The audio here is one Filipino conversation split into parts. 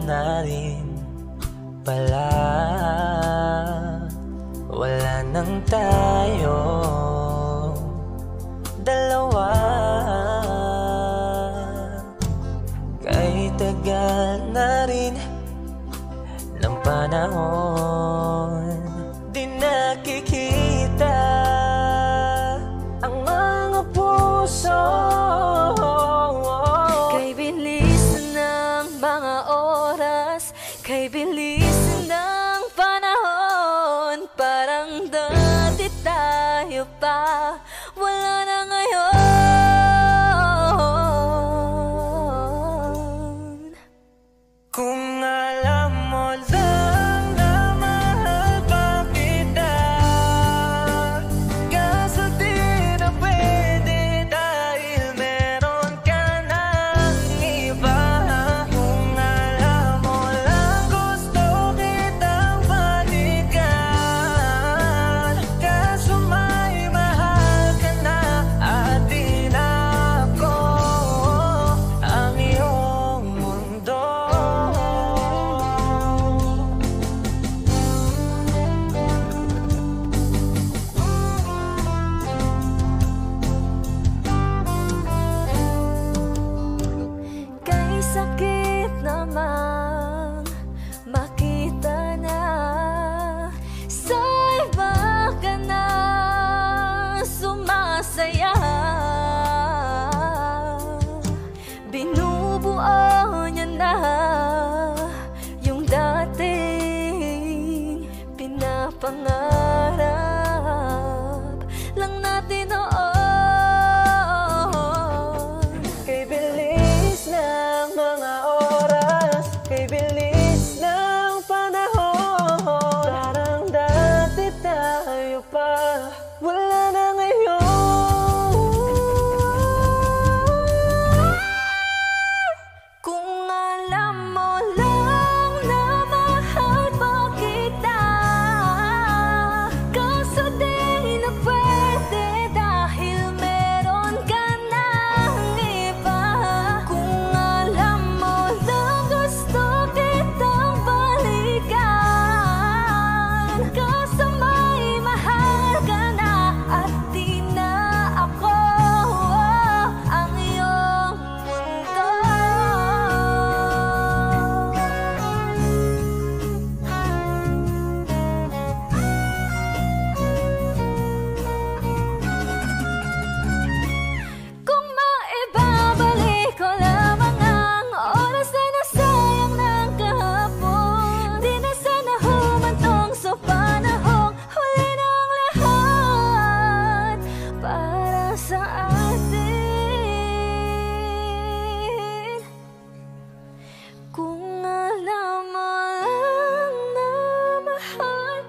na rin pala. Wala nang tayo dalawa. Kahit tagal na rin ng panahon, di nakikita ang mga puso. Kay bilis ng mga oras, kay bilis ng panahon, parang dati tayo pa, wala na ngayon. Kung alam mo lang na mahal pa kita, kaso di na pwede dahil meron ka ng iba. Kung alam mo lang gusto kitang balikan, kaso may mahal ka na at di na ako ang iyong mundo. Kay sakit namang makita na sa iba ka na sumasaya. Binubuo niya na yung dating pinapangarap lang natin noon. Kay bilis ng mga oras, kay bilis ng panahon, parang dati tayo pa, wala na ngayon. Kung alam mo lang na mahal pa kita, kaso di na pwede dahil meron ka ng iba. Kung alam mo lang gusto kitang balikan, kaso may mahal ka na at di na ako ang iyong mundo. Kung maibabalik ko lamang ang oras na nasayang ng kahapon, di na sana humantong sa panahong huli ng lahat para sa atin. Kung alam mo lang na mahal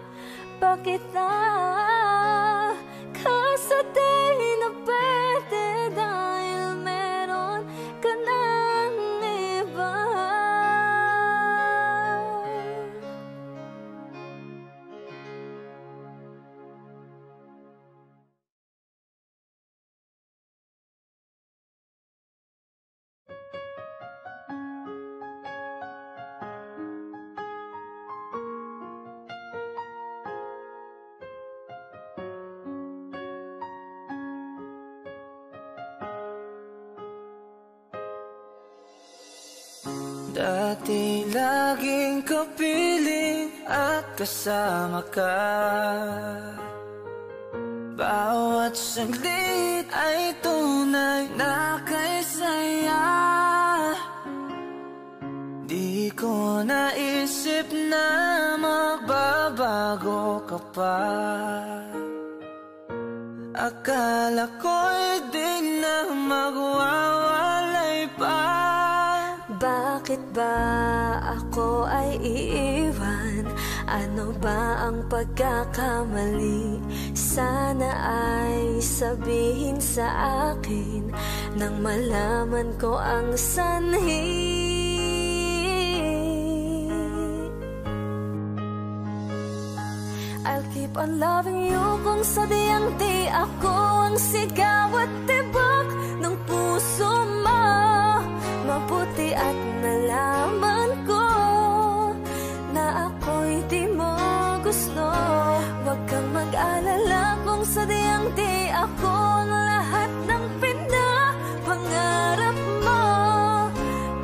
pa kita, kaso di na pwede dahil meron ka ng iba. Dati laging kapiling at kasama ka, bawat saglit ay tunay na kay saya. Di ko naisip na magbabago ka pa, akala ko'y di na magwawalay pa. Bakit ba ako ay iiwan? Ano ba ang pagkakamali? Sana ay sabihin sa akin nang malaman ko ang sanhi. I'll keep on loving you kung sadyang di ako ang sigaw at tibok ng puso mo. Mabuti at nalaman ko sadyang di ako ang lahat ng pinapangarap mo.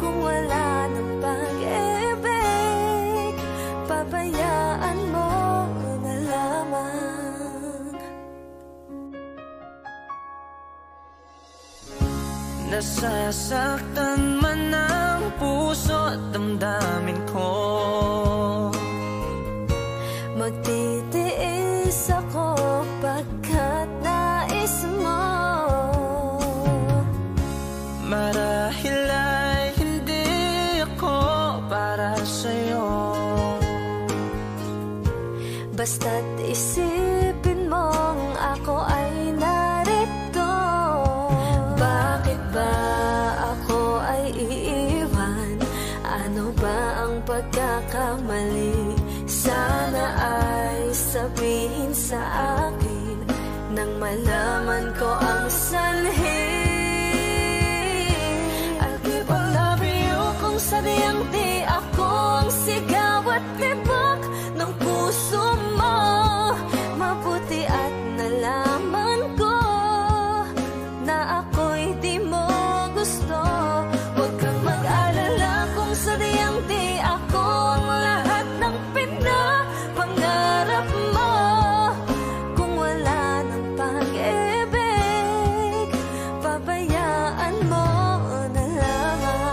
Kung wala ng pag-ibig, pabayaan mo na lamang. Nasasaktan man ang puso at damdamin ko, magtitiis ako pagkat nais mo. Marahil ay hindi ako para sa'yo, basta't isipin mong ako ay narito. Bakit ba ako ay iiwan? Ano ba ang pagkakamali? Sana ay sabihin sa akin nang malaman ko ang sanhi. I'll keep on loving you kung sadyang di ako ang sigaw at tibok ng puso mo. Mabuti at nalaman ko na ako'y di mo gusto. Huwag kang mag-alala kung sadyang di ako ang lahat ng pinapangarap mo. Kung wala ng pag-ibig, pabayaan mo na lamang.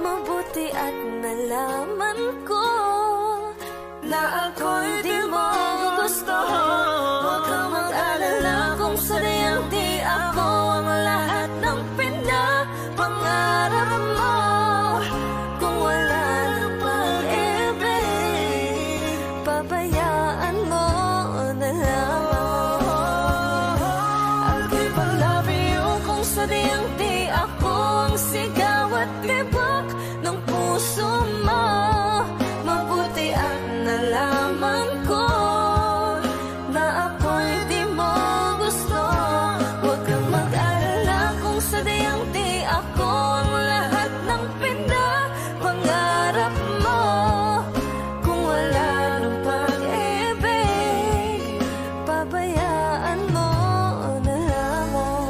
Mabuti at nalaman ko na ako'y di mo gusto. Huwag kang mag-alala kung sadyang di ako ang lahat ng pinapangarap mo. Kung wala ng pag-ibig, pabayaan mo na lamang. I'll keep on loving you kung sadyang di ako ang sigaw at tibok ng puso mo. Mabuti at nalaman ko na ako'y di mo gusto. Huwag kang mag-alala kung sadyang di ako ang lahat ng pinapangarap mo. Kung wala ng pag-ibig, pabayaan mo na lamang.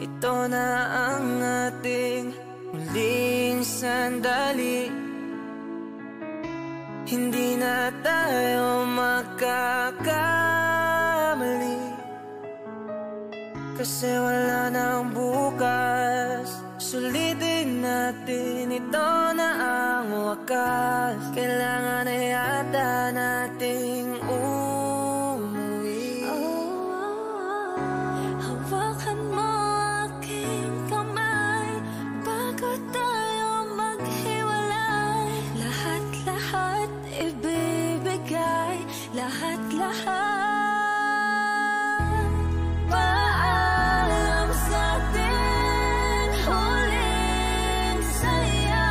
ito na ang ating muling sandali. Hindi na tayo magkakamali, kasi wala nang bukas. Sulitin natin, ito na ang wakas. Kailangan na yata nating umuwi. Hawakan mo aking kamay bago tayo maghiwalay. Lahat-lahat ibibigay, lahat-lahat. Paalam sa ating huling saya.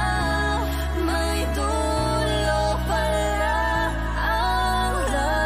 May dulo pala ang lahat.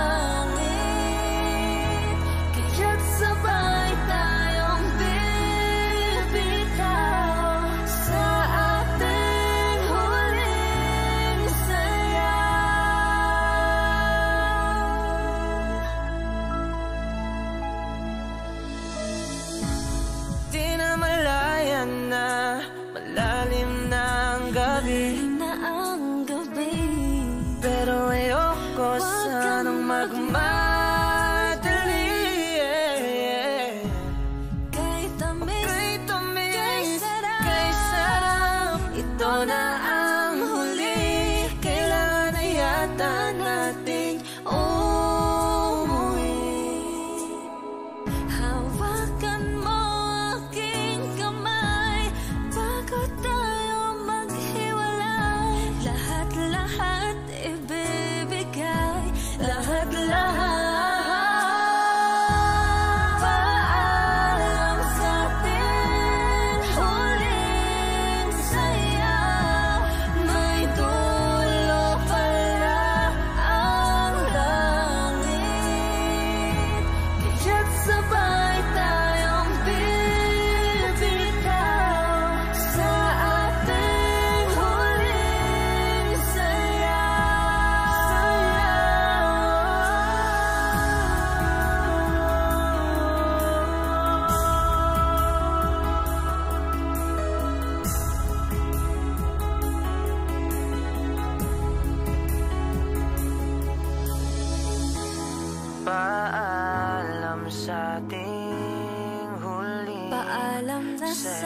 para sa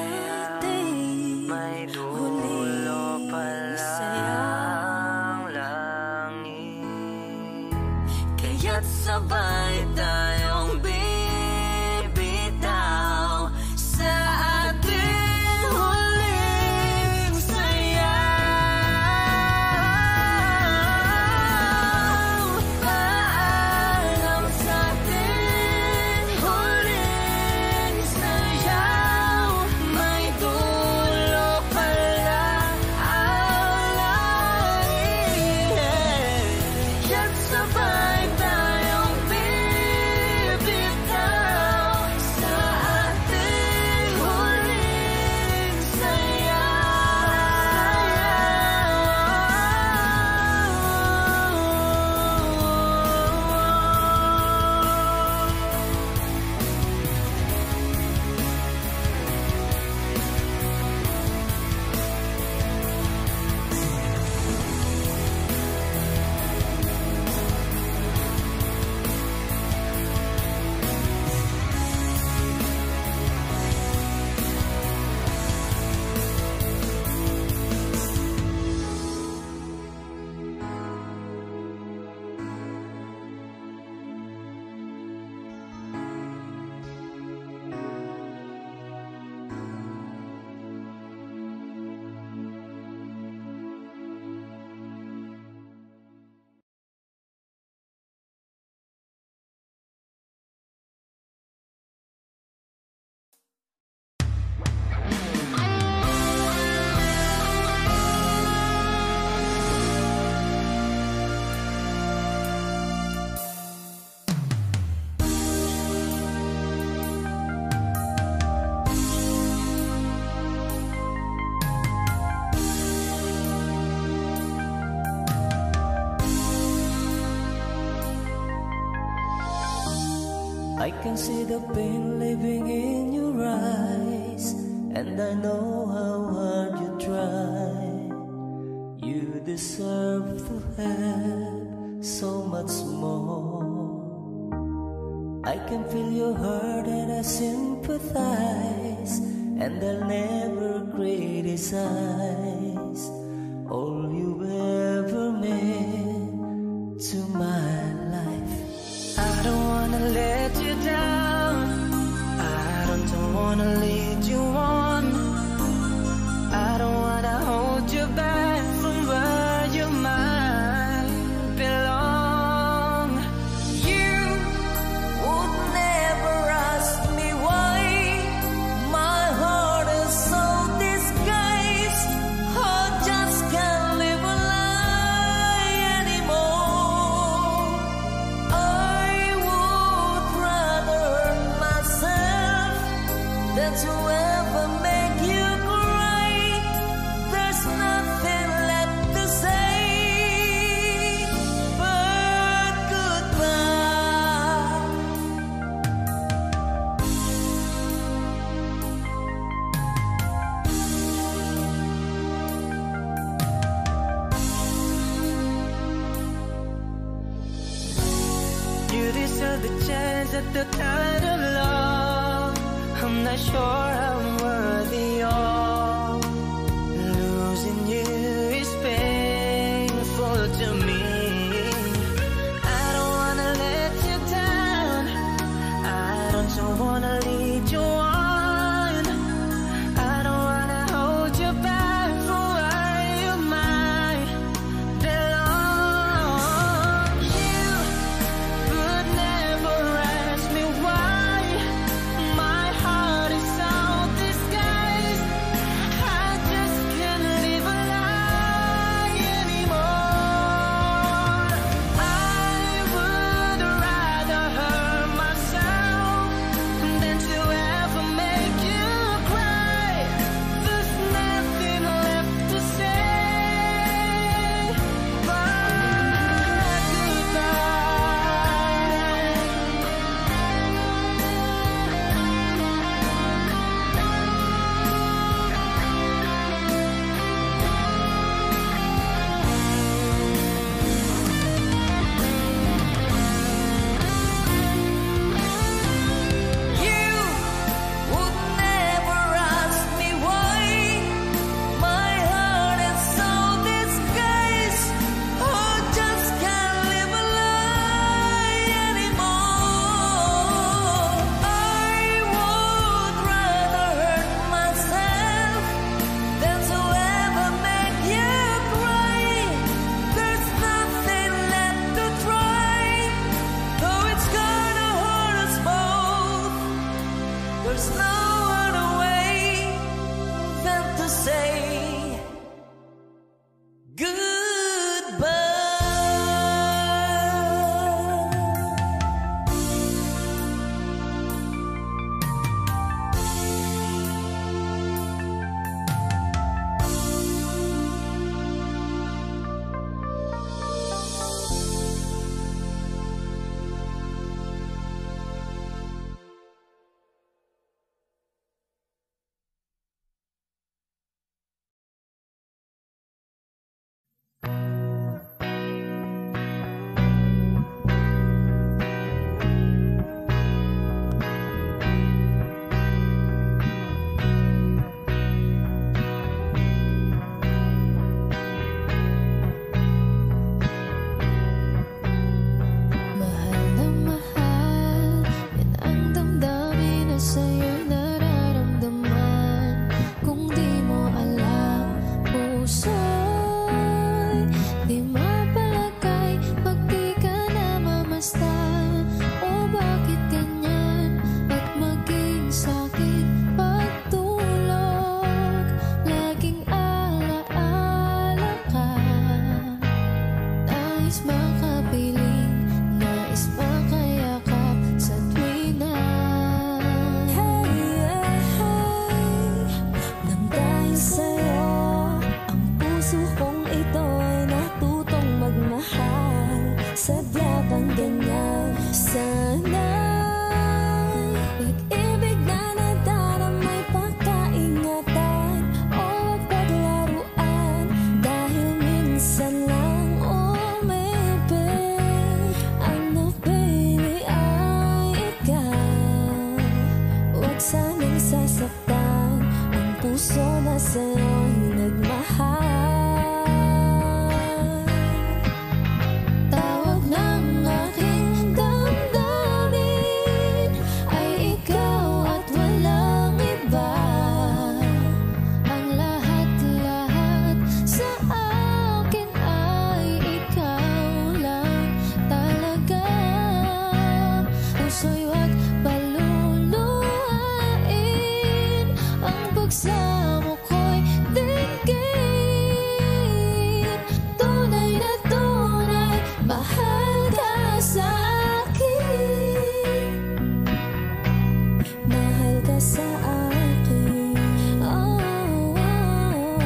ating may huling dulo pala saya. ang langit. Kaya't sabay tayong bibitaw sa ating huling sayaw. Paalam sa ating huling sayaw. May dulo pala ang langit. Kaya't sabay tayong bibitaw sa ating huling I can see the pain living in your eyes, and I know how hard you try. You deserve to have so much more. I can feel your hurt and I sympathize, and I'll never criticize all you ever meant to my life. I don't wanna let you down, I don't wanna lead you on, I don't wanna hold you back from where you might belong. You would never ask me why my heart is so disguised. I just can't live a lie anymore. I would rather hurt myself than to ever make you cry. There's nothing left to say but goodbye. You deserve the chance at the kind of love I'm not sure I'm worthy of. Losing you is painful to me. I don't wanna let you down, I don't wanna lead you on, I don't wanna hold you back from where you might belong. You would never ask me why my heart is so puso na sa'yo'y nagmahal. Tawag ng aking damdamin ay ikaw at walang iba. Ang lahat-lahat sa akin ay ikaw lang talaga. Puso'y huwag paluluhain, ang pagsamo ko'y dinggin. Tunay na tunay, mahal ka sa akin. Mahal ka sa akin. Oh, oh, oh.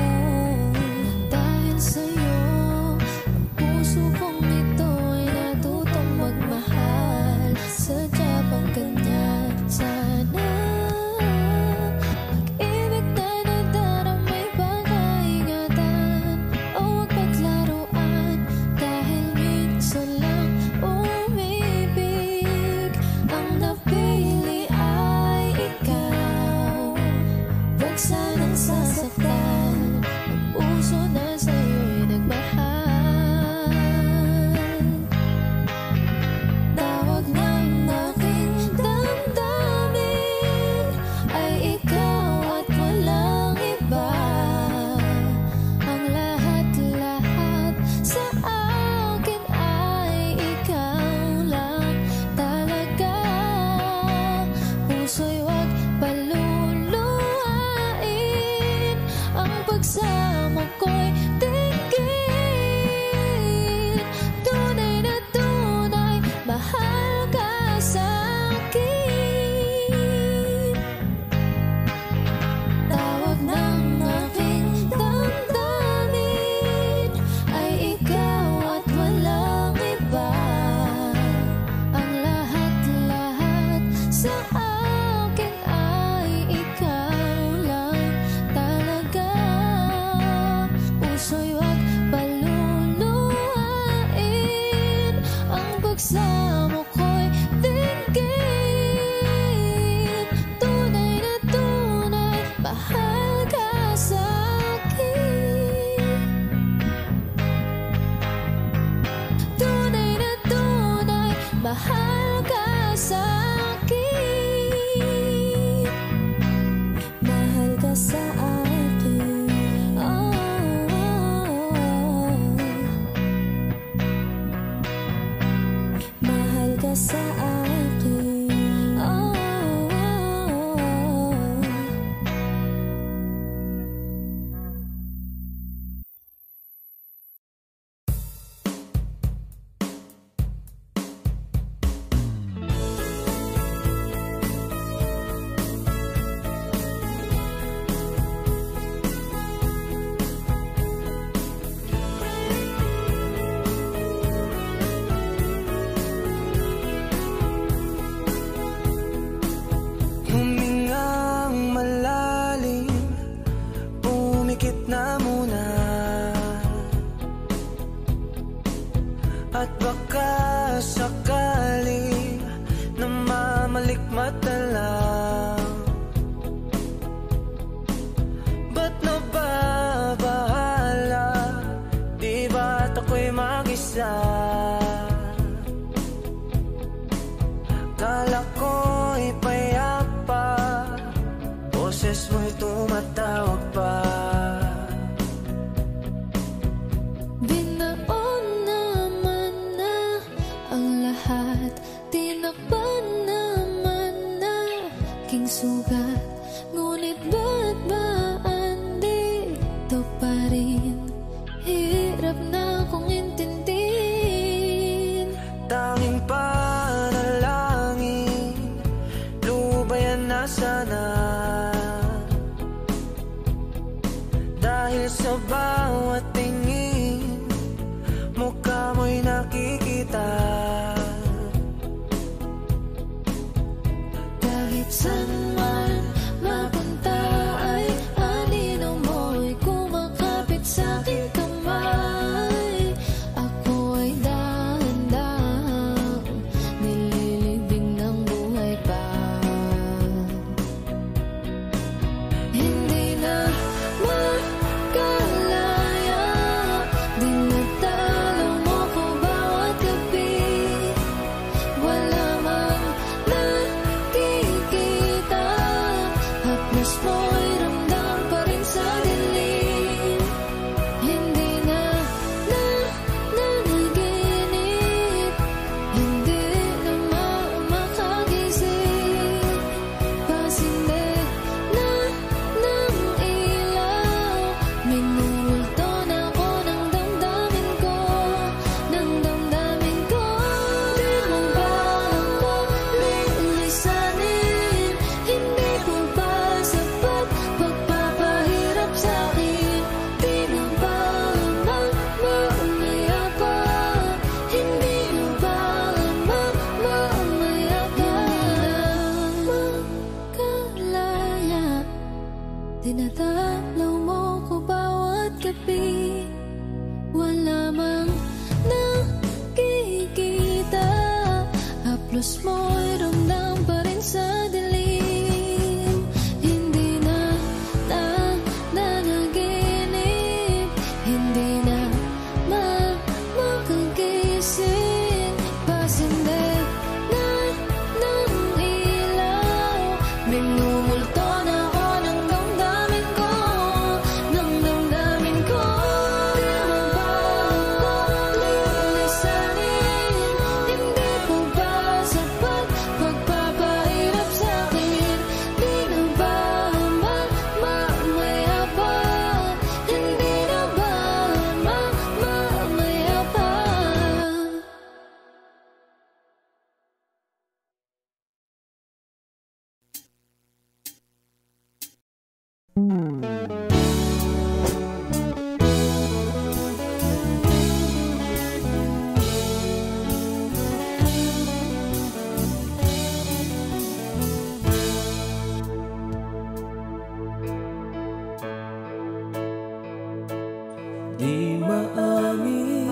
Dahil sa'yo, ang puso kong ito ay natutong magmahal. Sadya bang ganyan sana? Pag-ibig na nadaramay pag-aingatan, o huwag paglaruan, dahil minsan lang umibig. Ang napili ay ikaw, huwag sanang sasaktan. Ang puso na sa'yo'y nagmahal. Tawag ng aking damdamin ay ikaw at walang iba. Ang lahat-lahat sa akin ay ikaw lang talaga. Puso'y huwag paluluhain, ang pagsamo ko'y dinggin. Tunay na tunay, mahal ka sa akin. Tawag ng aking damdamin ay ikaw at walang iba. Ang lahat-lahat sa akin ay ikaw lang talaga. Puso'y huwag paluluhain, ang pagsamo ko'y dinggin. Tunay na tunay, mahal ka sa akin. Tunay na tunay, mahal ka sa akin. Mahal ka sa akin. Oh, oh, oh. Mahal ka sa akin. Oh, oh, oh. Humingang malalim, pumikit na muna, at baka sakali na mamalikmata lang. Ba't nababahala? Di ba't ako'y mag-isa? Kala ko'y payapa, boses mo'y tumatawag pa. Binaon naman na ang lahat, tinakpan naman na king sugat. Ngunit ba't ba andito pa rin? Hirap na kong intindihin. Tanging panalangin, lubayan na sana. Dinadalaw mo ko bawat gabi. Wala mang nakikita. Haplos mo'y ramdam pa rin sa dilim. Hindi na nanaginip. Hindi na makagising. Pasindet na ng ilaw. Minumulto na ako ng damdamin ko. Ng damdamin ko. Di mabago lilisanin. Hindi ko ba sapat pagpapahirap sa'kin? Di na ba mamaya pa? Hindi na ba mamaya pa? Di maamin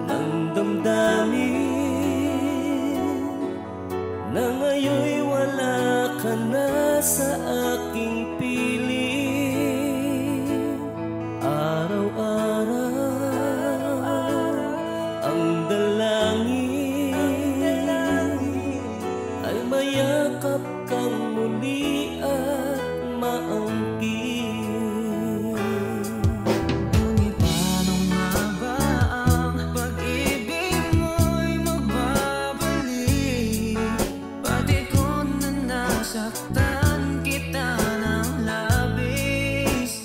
ng damdamin na ngayon'y wala ka na sa aking piling. Araw-araw ang dalangin ay mayakap kang muli at maangkin. Ngunit paano nga ba ang pag-ibig mo'y magbabalik? Pati ko na nasaktan kita ng labis.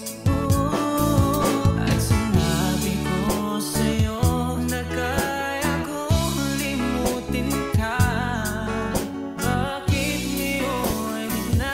At sinabi ko sa'yo na kaya kong limutin ka. Bakit ngayon na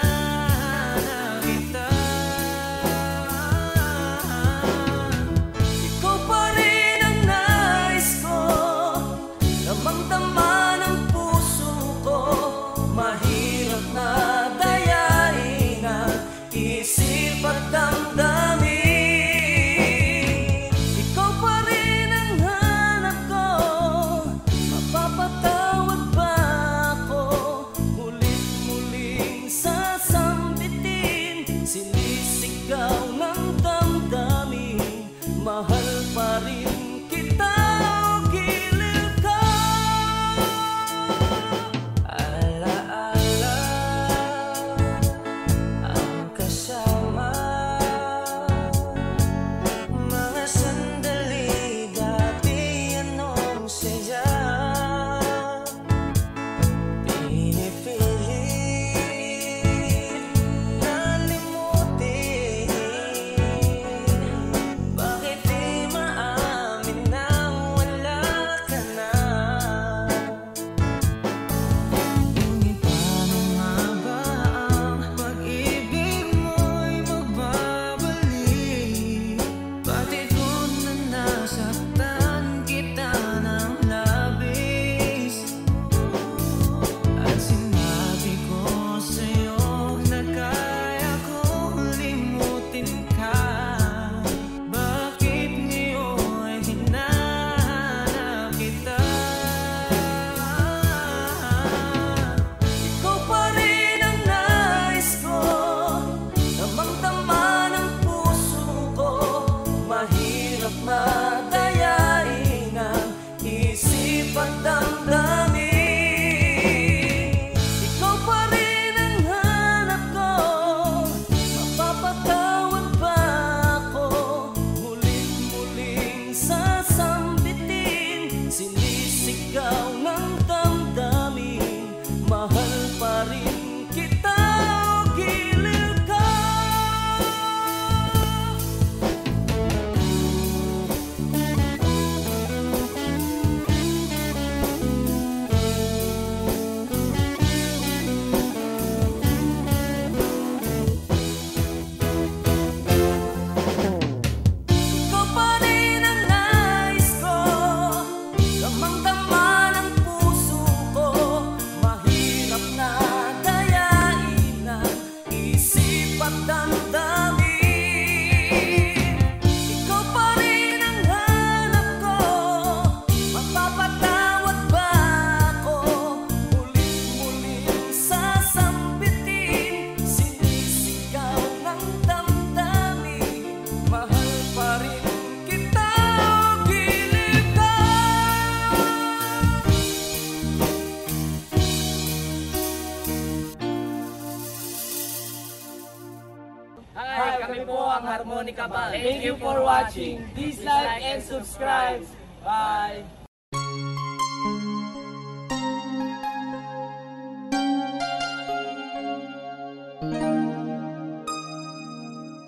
Hi, kami po ang Harmonica Band. Thank you for watching. Please like and subscribe. Bye!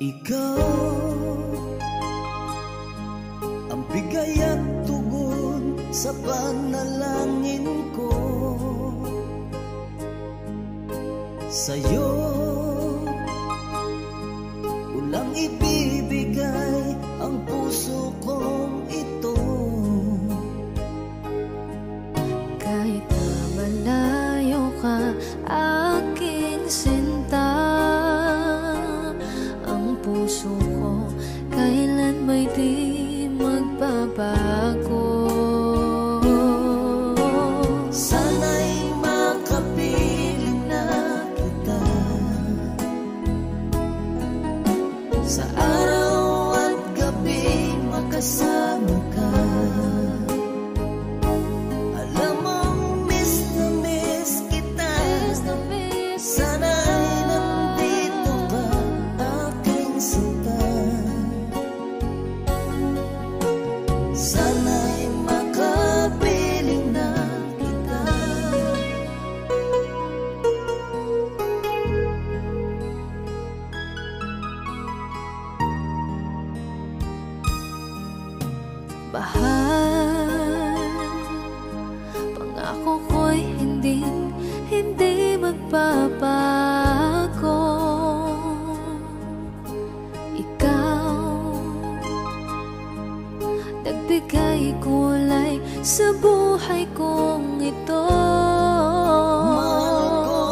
Ikaw ang bigay at tugon sa panalangin ko. Sa'yo ulang ibibigay ang puso kong ito. Kahit na malayo ka, aking sinta, ang puso ko kailan may di magbabago. Sana'y makapiling na kita sa araw at gabi, makasama ka. Alam mong miss na miss kita. Sana'y nandito ka, aking sinta. Sana'y makapiling na kita. Bahal, pangako ko'y hindi magbabago. Ikaw, nagbigay kulay sa buhay kong ito. Mahal ko,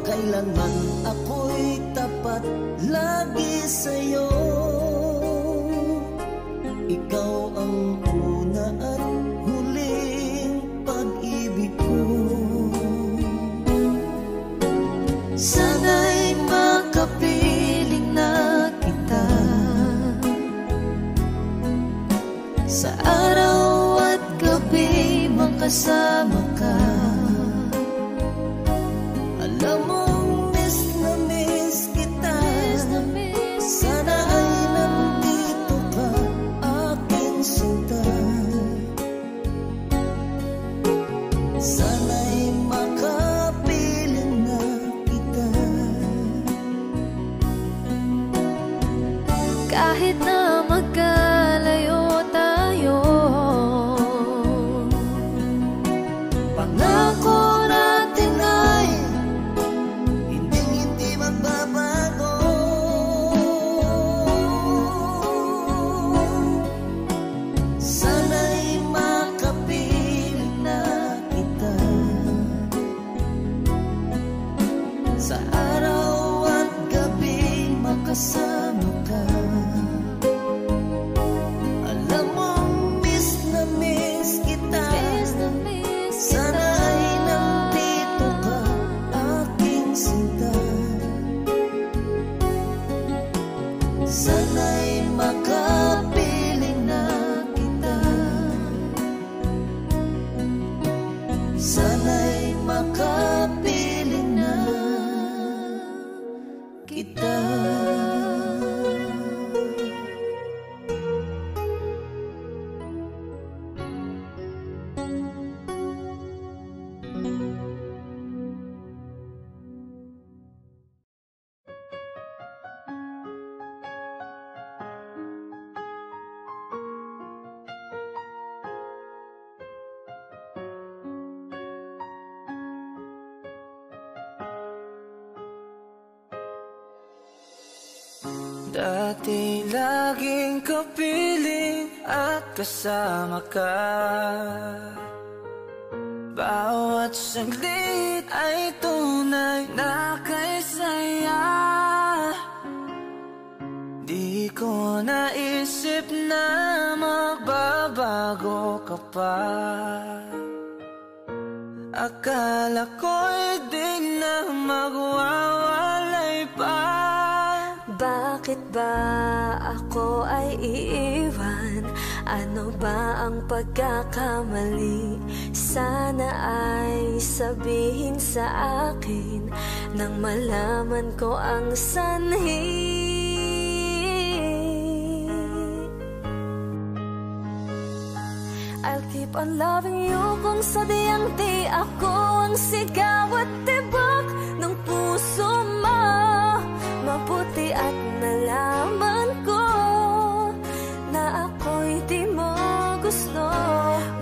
kailanman ako'y tapat lagi sa'yo. Ikaw ang una at huling pag-ibig ko. Sana'y makapiling na kita sa araw at gabi, makasama ka. Alam mong miss na miss kita. Sana ay nandito ka, aking sinta. Sana'y makapiling na kita. Kahit na magkalayo tayo, Pangako natin ay hindi magbabago. Sana'y makapiling na kita sa araw at gabi, makasama ka. Alam mong miss na miss kita. Sana ay nandito ka, aking sinta. Sana'y makapiling na kita. Sana'y makapiling na kita. Dati laging kapiling at kasama ka. Bawat saglit ay tunay na kay saya. ko naisip na magbabago ka pa. Akala ko'y di na magwawalay pa. Bakit ba ako ay iiwan? Ano ba ang pagkakamali? Sana ay sabihin sa akin nang malaman ko ang sanhi. I'll keep on loving you kung sadyang di ako ang sigaw at tibok ng puso mo. Mabuti at nalaman ko na ako'y di mo gusto.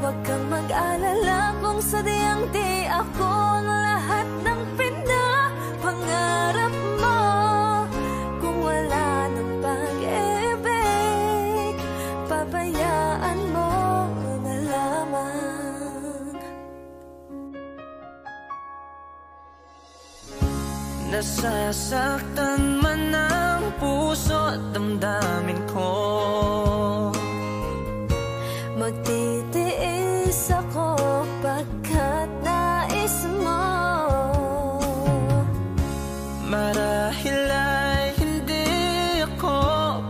Huwag kang mag-alala kung sadyang di ako ang lahat ng pinapangarap mo. Kung wala ng pag-ibig, pabayaan mo na lamang. Nasasaktan man ang puso at damdamin ko. Magtitiis ako pagkat nais mo. Marahil ay hindi ako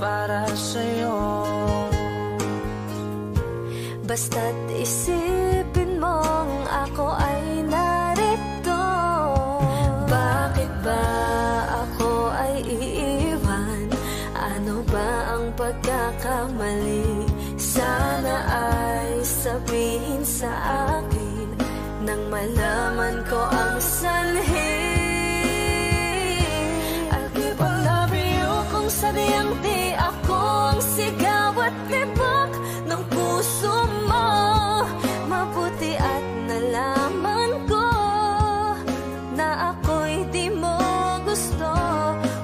para sa'yo. Basta't isipin mong ako ay narito. Bakit ba ako ay iiwan? Ano ba ang pagkakamali? Sana ay sabihin sa akin nang malaman ko ang sanhi. I'll keep on loving you kung sadyang di ako ang sigaw at tibok ng puso mo. Mabuti at nalaman ko na ako'y di mo gusto.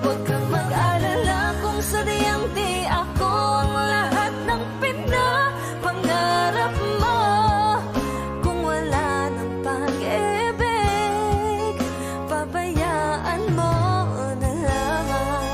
Huwag kang mag-alala kung sadyang di ako ang lahat ng pinapangarap mo. Kung wala ng pag-ibig, pabayaan mo na lamang.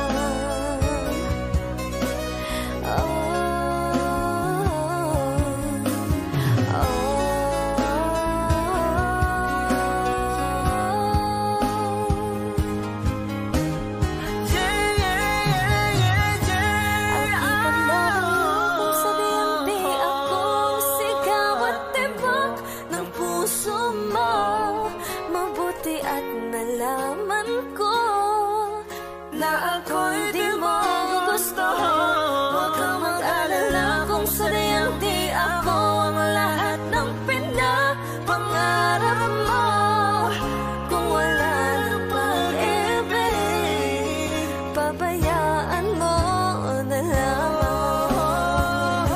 Mabuti at nalaman ko na ako'y di mo gusto. Huwag kang mag-alala kung sadyang di ako ang lahat ng pinapangarap mo. Kung wala ng pag-ibig, pabayaan mo na lamang.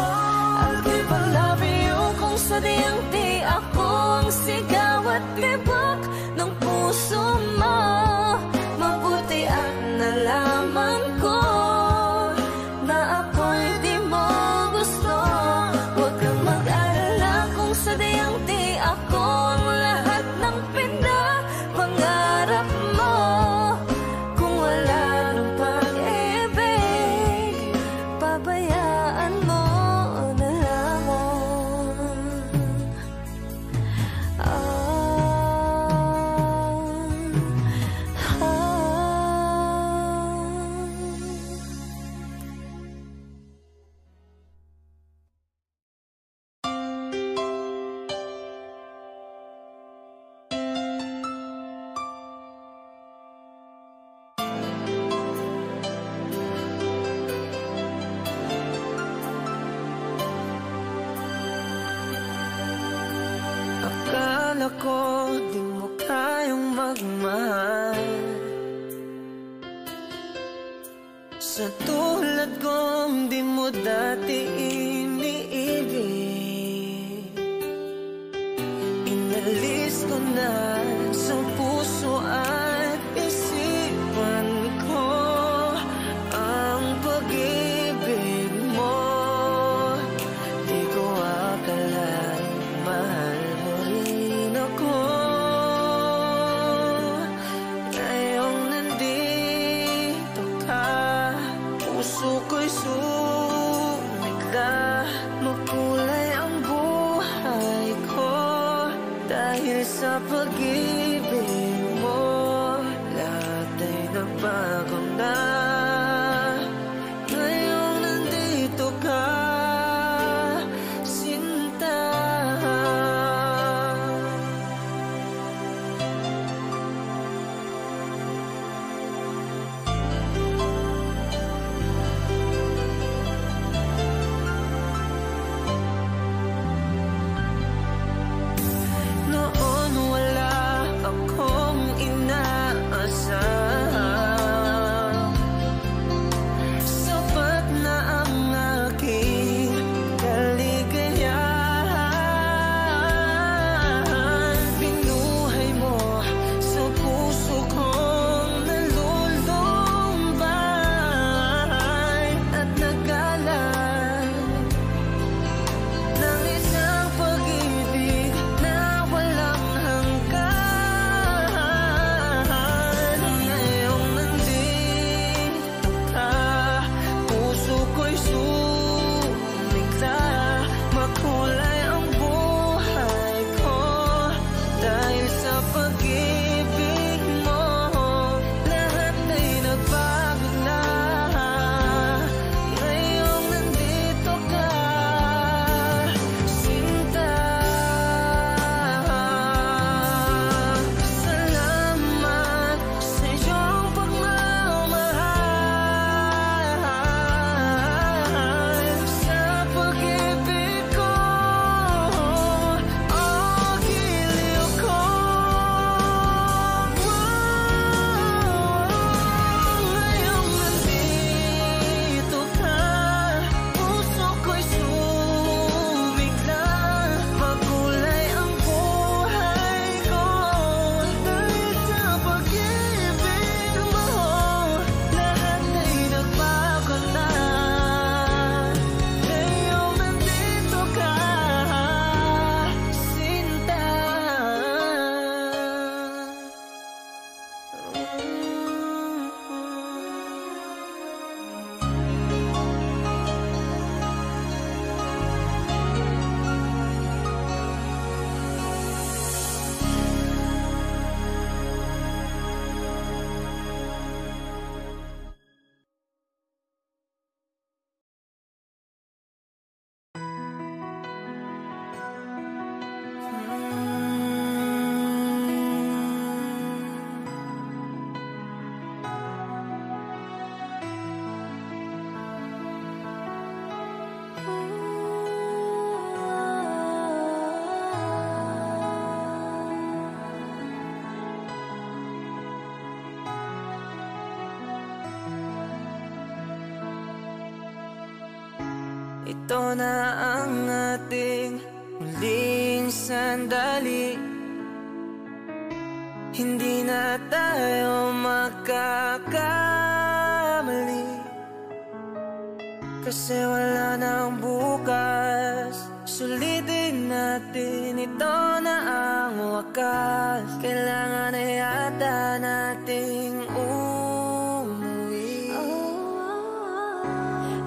I'll keep on loving you kung sadyang di ako ang sigaw at tibok ng puso mo. Mabuti at nalaman ko na ako'y di mo gusto. Huwag kang mag-alala kung sadyang di ako ang lahat ng pinapangarap mo. Kung wala ng pag-ibig, pabayaan mo na lamang. Akala ko di mo kayang magmahal. Sa tulad kong di mo dati iniibig. Inalis ko na sa puso at isipan ko ang pag-ibig mo. Di ko akalain mahal mo rin ako. Ngayong nandito ka, puso ko'y sa pag-ibig mo, lahat ay nagbago na. Ngayong nandito ka, sinta. Noon wala akong inaasahan, sapat na ang aking kaligayahan. Binuhay mo sa puso kong nalulumbay at nagalan ng isang pag-ibig na walang hanggan. Ngayong nandito ka, puso ko'y sumigla. Makulay ang buhay ko dahil sa pag-ibig mo. Lahat ay nagbago na. Ngayong nandito ka, sinta. Salamat sa iyong pagmamahal, sa pag-ibig ko, o giliw ko. Ngayong nandito ka, puso ko'y sumigla. Makulay ang buhay ko dahil sa pag-ibig mo. Lahat ay nagbago na. Ngayong nandito ka, sinta. Ito na ang ating muling sandali. Hindi na tayo makakamali, kasi wala nang bukas. Sulitin natin, ito na ang wakas. Kailangan na yata nating umuwi.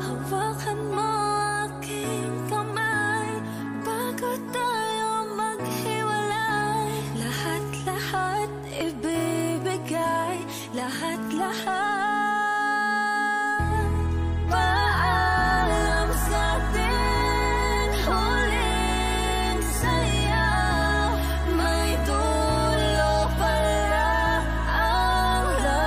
Hawakan mo aking kamay bago tayo maghiwalay. Lahat-lahat ibibigay, lahat-lahat. Paalam sa ating huling saya. May dulo pala ang lahat.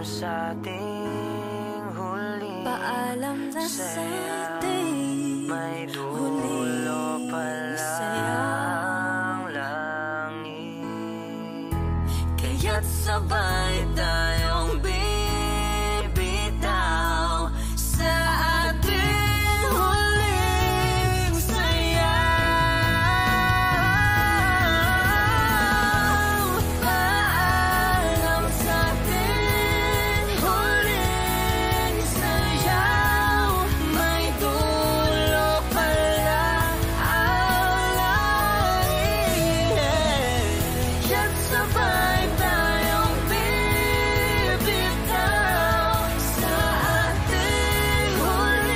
sa ating huling paalam na sa ating may dulo pala ang langit. Kaya't sabay tayong bibitaw sa ating huling sayaw. Paalam sa ating huling sayaw, may dulo pala ang langit. Kaya't sabay tayong bibitaw sa ating huling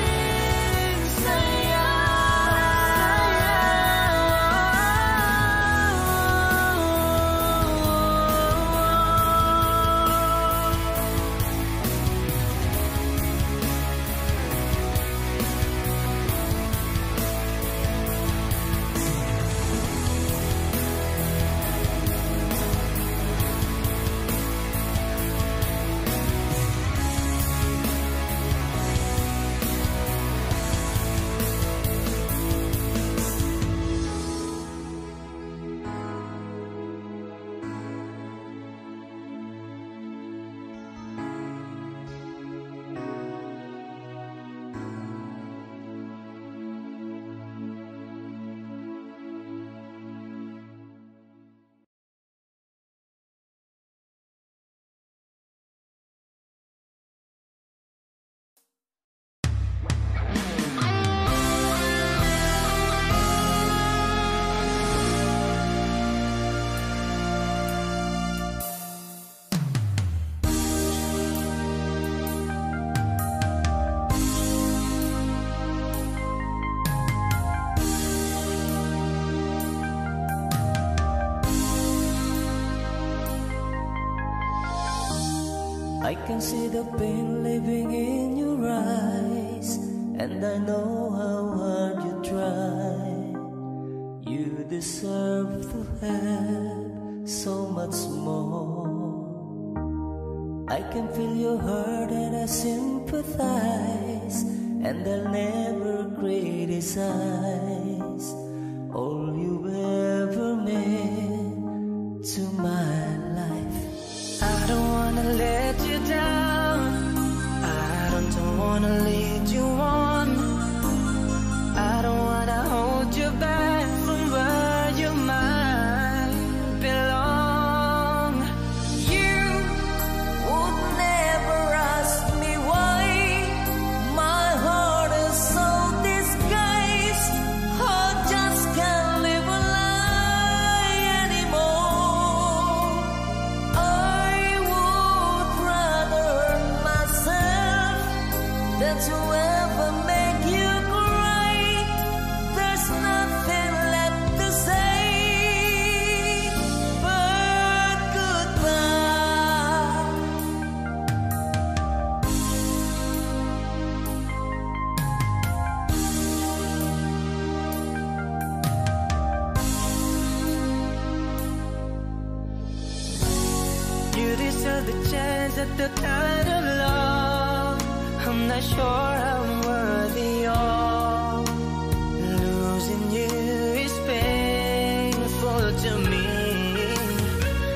I can see the pain living in your eyes, and I know how hard you try. You deserve to have so much more. I can feel your hurt and I sympathize, and I'll never criticize all you ever meant to my life. I don't wanna let you down, I don't wanna lead you on, I don't wanna hold you back from where you might belong. You would never ask me why my heart is so disguised. I just can't live a lie anymore. I would rather hurt myself than to ever make you cry. There's nothing left to say but goodbye. You deserve the chance at the kind of love I'm not sure I'm worthy of. Losing you is painful to me.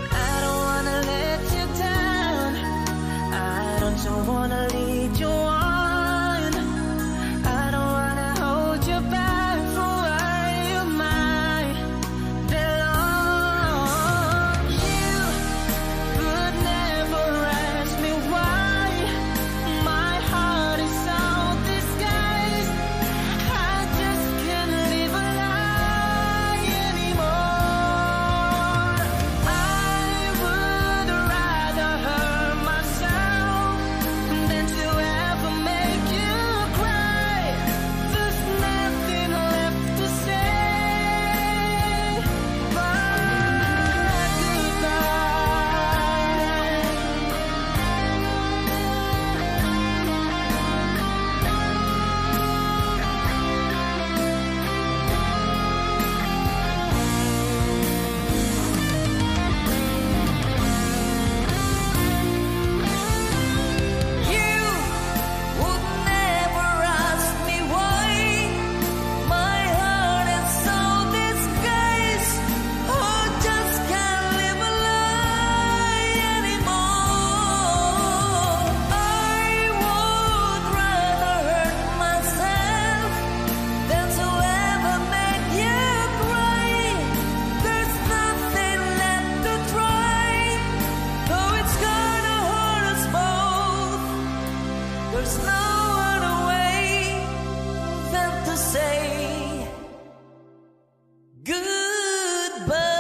I don't wanna let you down, I don't wanna lead you on, I don't wanna hold you back from where you might belong. You could never ask me why my heart is so disguised. I just can't live a lie anymore. I would rather hurt myself than to ever There's no other way than to say goodbye.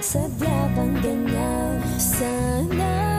Sadya pang ganyan, sana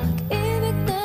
pag-ibig na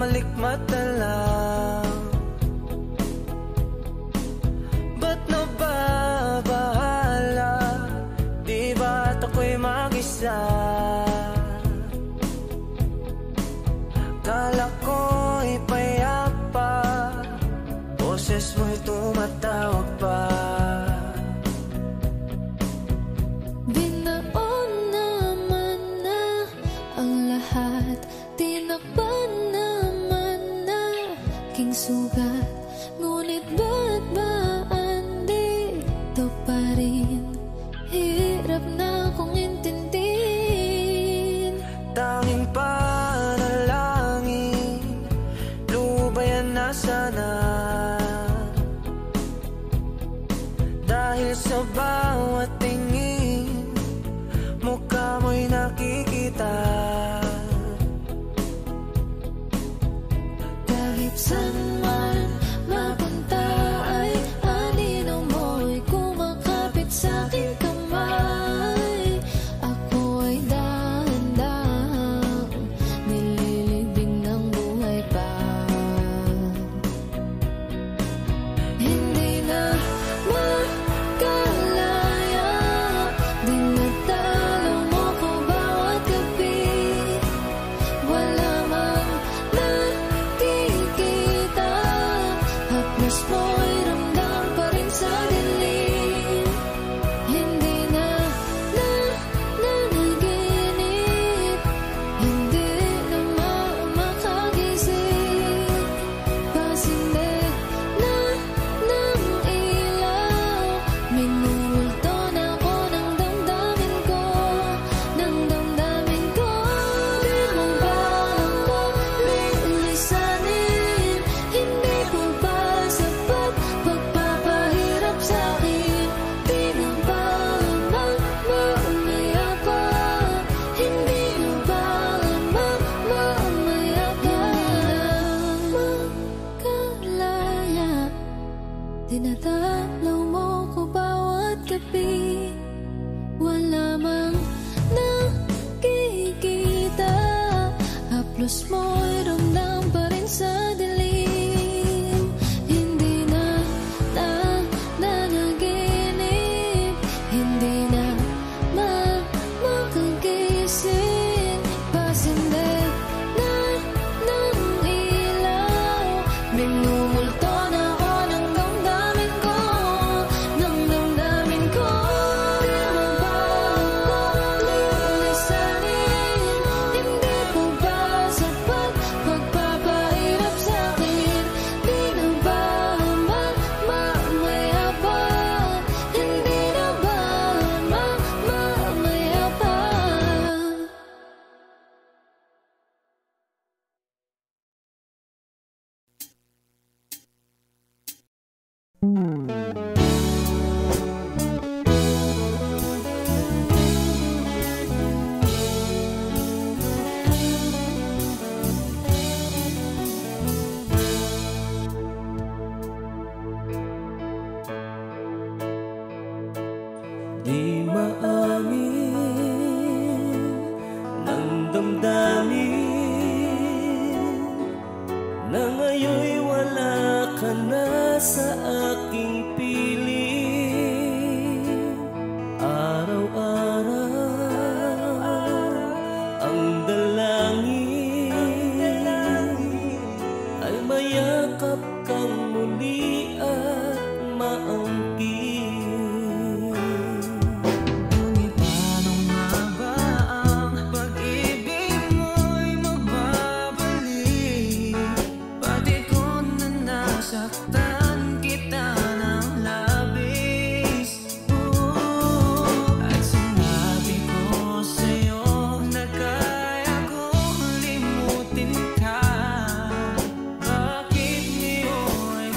malikmat na lang. Ba't nababahala? Di ba't ako'y mag-isa? Kala ko'y payapa, boses mo'y tumatawag pa. Binaon naman na ang lahat, tinakpan naman na king sugat. Ngunit ba't ba andito pa rin? Hirap na kong intindihin. Tanging panalangin, lubayan na sana. Dahil sa bawat tingin, mukha mo'y nakikita. Kahit saan man mapunta ay anino mo'y kumakapit sa'king kamay. Ako ay dahan-dahang nililibing ng buhay pa. Hindi na makalaya, dinadalaw mo ko bawat gabi. Wala mang nakikita, haplos mo'y ramdam pa rin sa dilim. Hindi na nanaginip, hindi na makagising. Pasinde na ng ilaw, minumulto na ako ng damdamin ko, ng damdamin ko. Di mo ba ako lilisanin? Hindi ko ba sapat pagpapahirap sa'kin? Di mo ba mamaya pa? Hindi mo ba mamaya pa? Makalaya, dinadalaw mo ko bawat gabi. Wala mang nakikita, haplos mo'y ramdam pa rin sa dilim. Hindi na nanaginip, hindi na makagising. Pasinde na ng ilaw, minumulto na ako ng damdamin ko, ng damdamin ko. Di mo ba ako lilisanin? Hindi ko ba sapat pagpapahirap sa'kin? Di na ba mamaya pa? Hindi na ba mamaya pa? Di maamin ng damdamin na ngayon'y wala ka na sa aking piling. Araw-araw ang dalangin ay mayakap kang muli at maangkin. Ngunit paano nga ba ang pag-ibig mo'y magbabalik? Pati ko na nasaktan kita ng labis. At sinabi ko sa'yo na kaya kong limutin ka. Bakit ngayon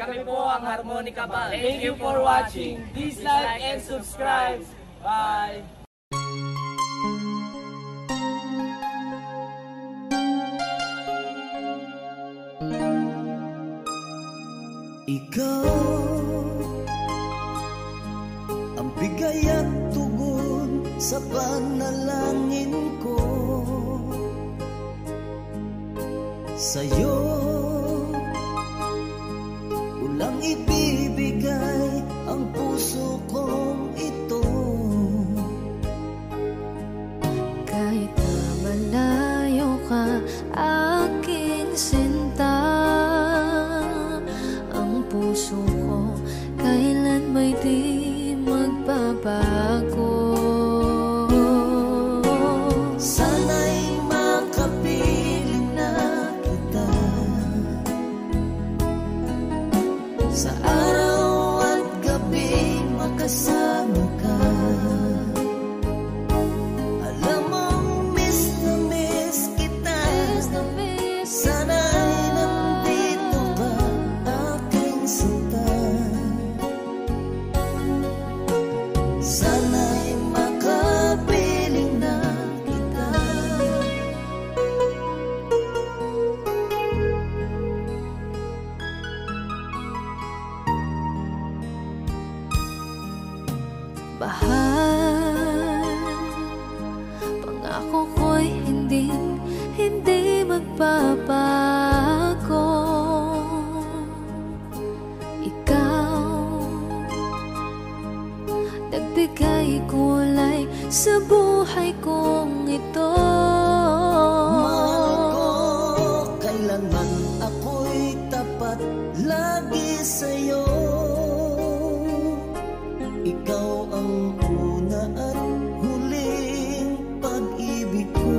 Kami po ang Harmonica Band. Thank you for watching. Please like and subscribe. Bye! Ikaw ang bigay at tugon sa panalangin ko. Sa'yo ulang ibibigay ang puso kong ito. Kahit na malayo ka, aking sinta, ang puso ko kailan may di magbabago. Sana'y makapiling na kita sa araw at gabi, makasama ka. Alam mong miss na miss kita. Sana'y nandito ka, aking sinta. Sana'y makapiling na kita. Bahal, pangako ko'y hindi magbabago. Ikaw, nagbigay kulay sa buhay kong ito. Mahal ko, kailanman ako'y tapat lagi sa'yo. Ikaw ang una at huling pag-ibig ko.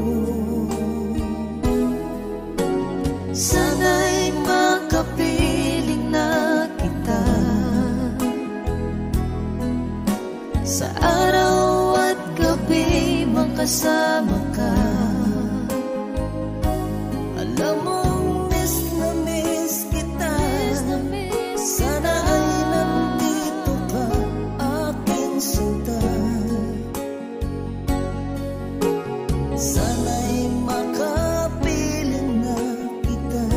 Sana'y makapiling na kita sa araw at gabi, makasama ka. Alam mong miss na miss kita. Sana ay nandito ka, aking sinta. Sana'y makapiling na kita.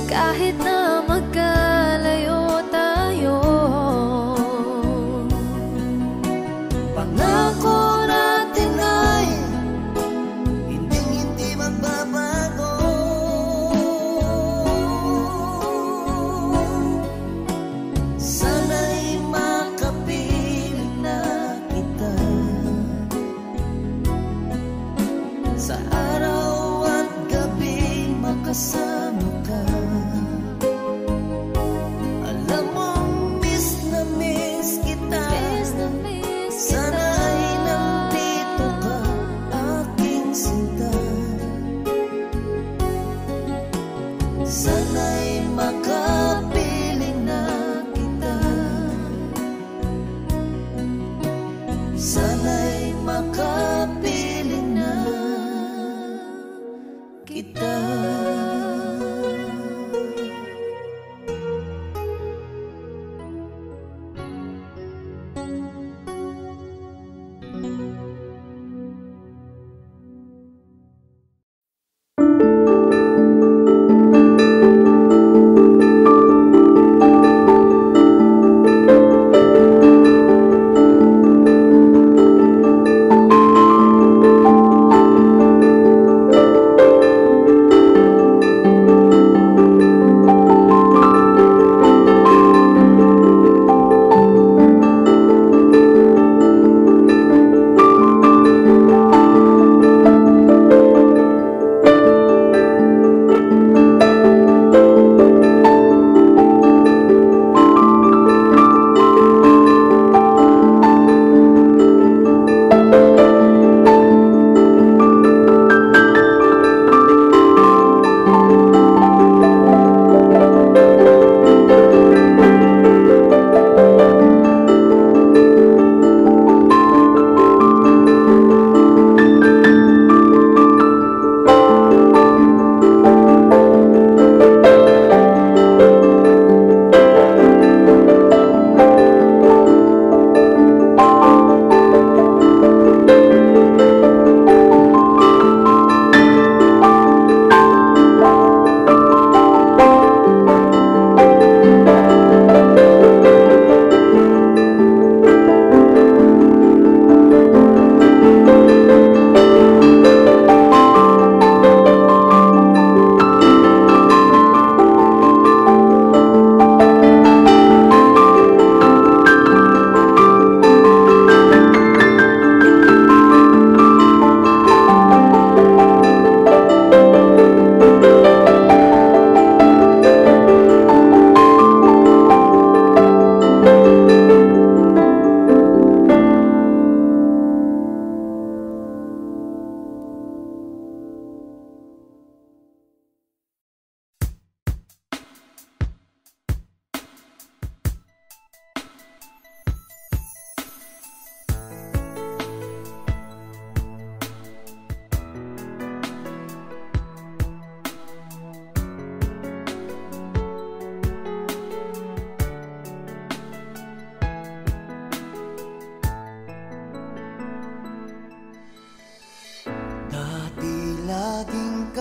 Kahit na magkalayo tayo, Pangako natin ay hindi magbabago. Sana'y makapiling na kita sa araw at gabi, makasama ka. Alam mong miss na miss kita. Sana ay nandito ka, aking sinta. Sana'y makapiling na kita. Sana'y makapiling na kita.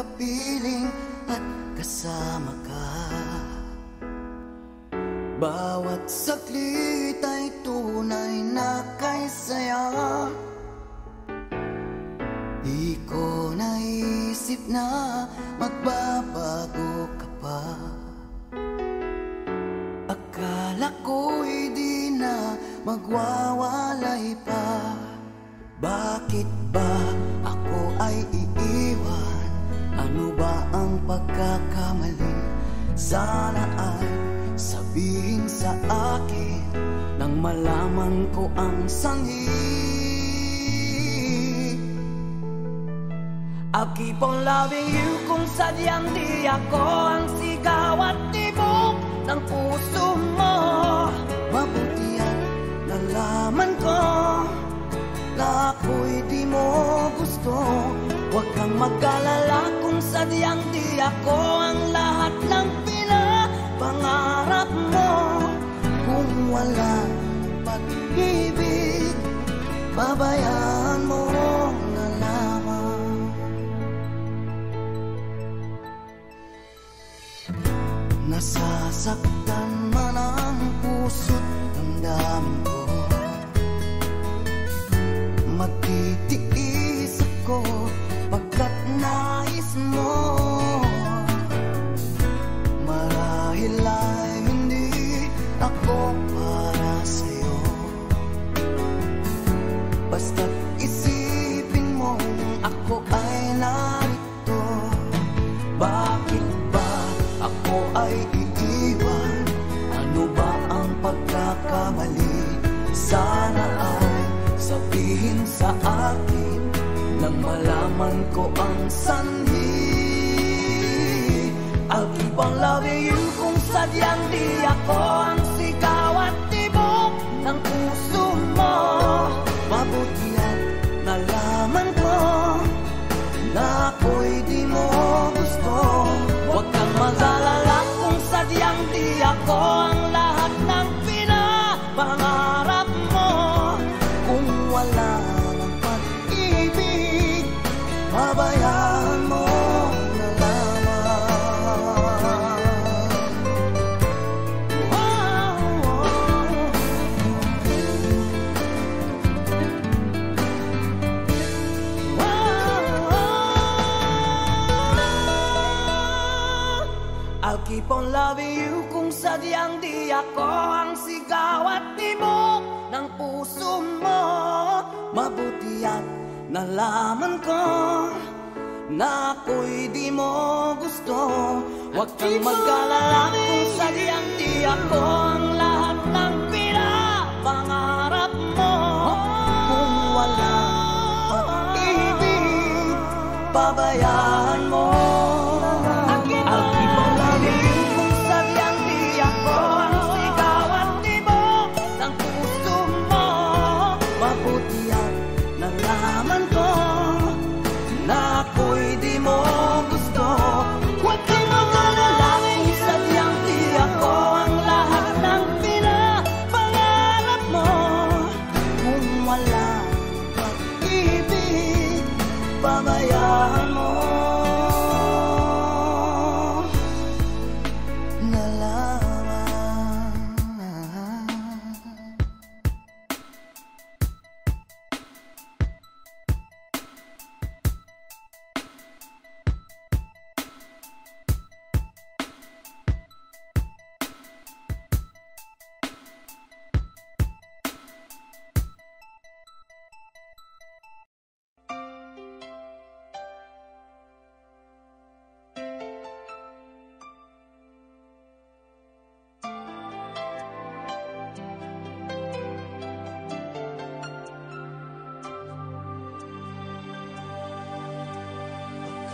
kapiling at kasama ka. Bawat saglit ay tunay na kay saya. Di ko naisip na magbabago ka pa. Akala ko'y di na magwawalay pa. Bakit ba ako ay iiwan? Ano ba ang pagkakamali? Sana ay sabihin sa akin nang malaman ko ang sanhi. I'll keep on loving you kung sadyang di ako ang sigaw at tibok ng puso mo. Mabuti at nalaman ko na ako'y di mo gusto. Huwag kang mag-alala kung sadyang di ako ang lahat ng pinapangarap mo. Kung wala pag-ibig, babayaan mo na lamang. Nasasaktan man ang puso't damdamin ko. Magtitiis ako pagkat nais mo. Marahil ay hindi ako para sa'yo. Basta't isipin mo ako ay narito. Bakit ba ako ay iiwan? Ano ba ang pagkakamali? Sana ay sabihin sa akin nang malaman ko ang sanhi. I'll keep on loving you kung sadyang di ako ang sigaw at tibok ng puso mo. Mabuti at nalaman ko na ako'y di mo gusto. Huwag kang mag-alala kung sadyang di ako ang lahat ng pinapangarap mo. Kung wala ng pag-ibig, babayaan mo na lamang. I'll keep on loving you kung sadyang di ako ang sigaw at tibok ng puso mo. Mabuti at nalaman ko na ako'y di mo gusto. Huwag kang mag-alala kung sadyang di ako ang lahat ng pinapangarap mo. Kung wala pag-ibig, babayaan mo. I'll keep on loving you kung sadyang di ako ang sigaw at tibok ng puso mo. Mabuti at nalaman ko na ako'y di mo gusto. Huwag kang mag-alala kung sadyang di ako ang lahat ng pinapangarap mo. Kung wala pag-ibig, babayaan mo na lamang.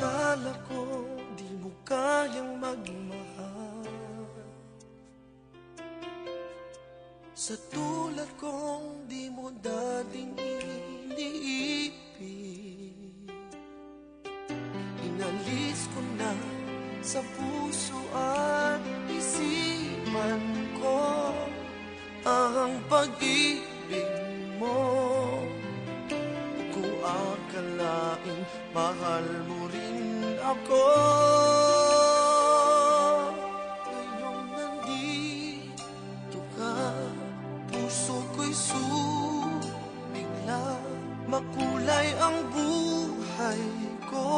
Akala ko di mo kayang magmahal. Sa tulad kong di mo dating iniibig. Inalis ko na sa puso at isipan ko ang pag-ibig mo. Kung akalaing mahal mo rin ako. Ngayong nandito ka, puso ko'y sumigla. Makulay ang buhay ko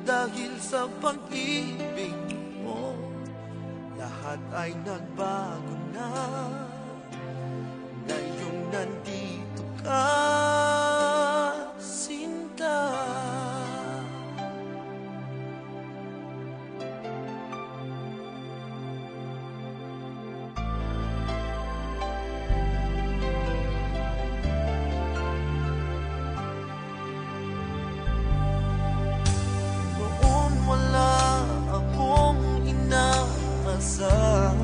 dahil sa pag-ibig mo. Lahat ay nagbago na ngayong nandito ka, Sinta. Noon wala akong inaasam,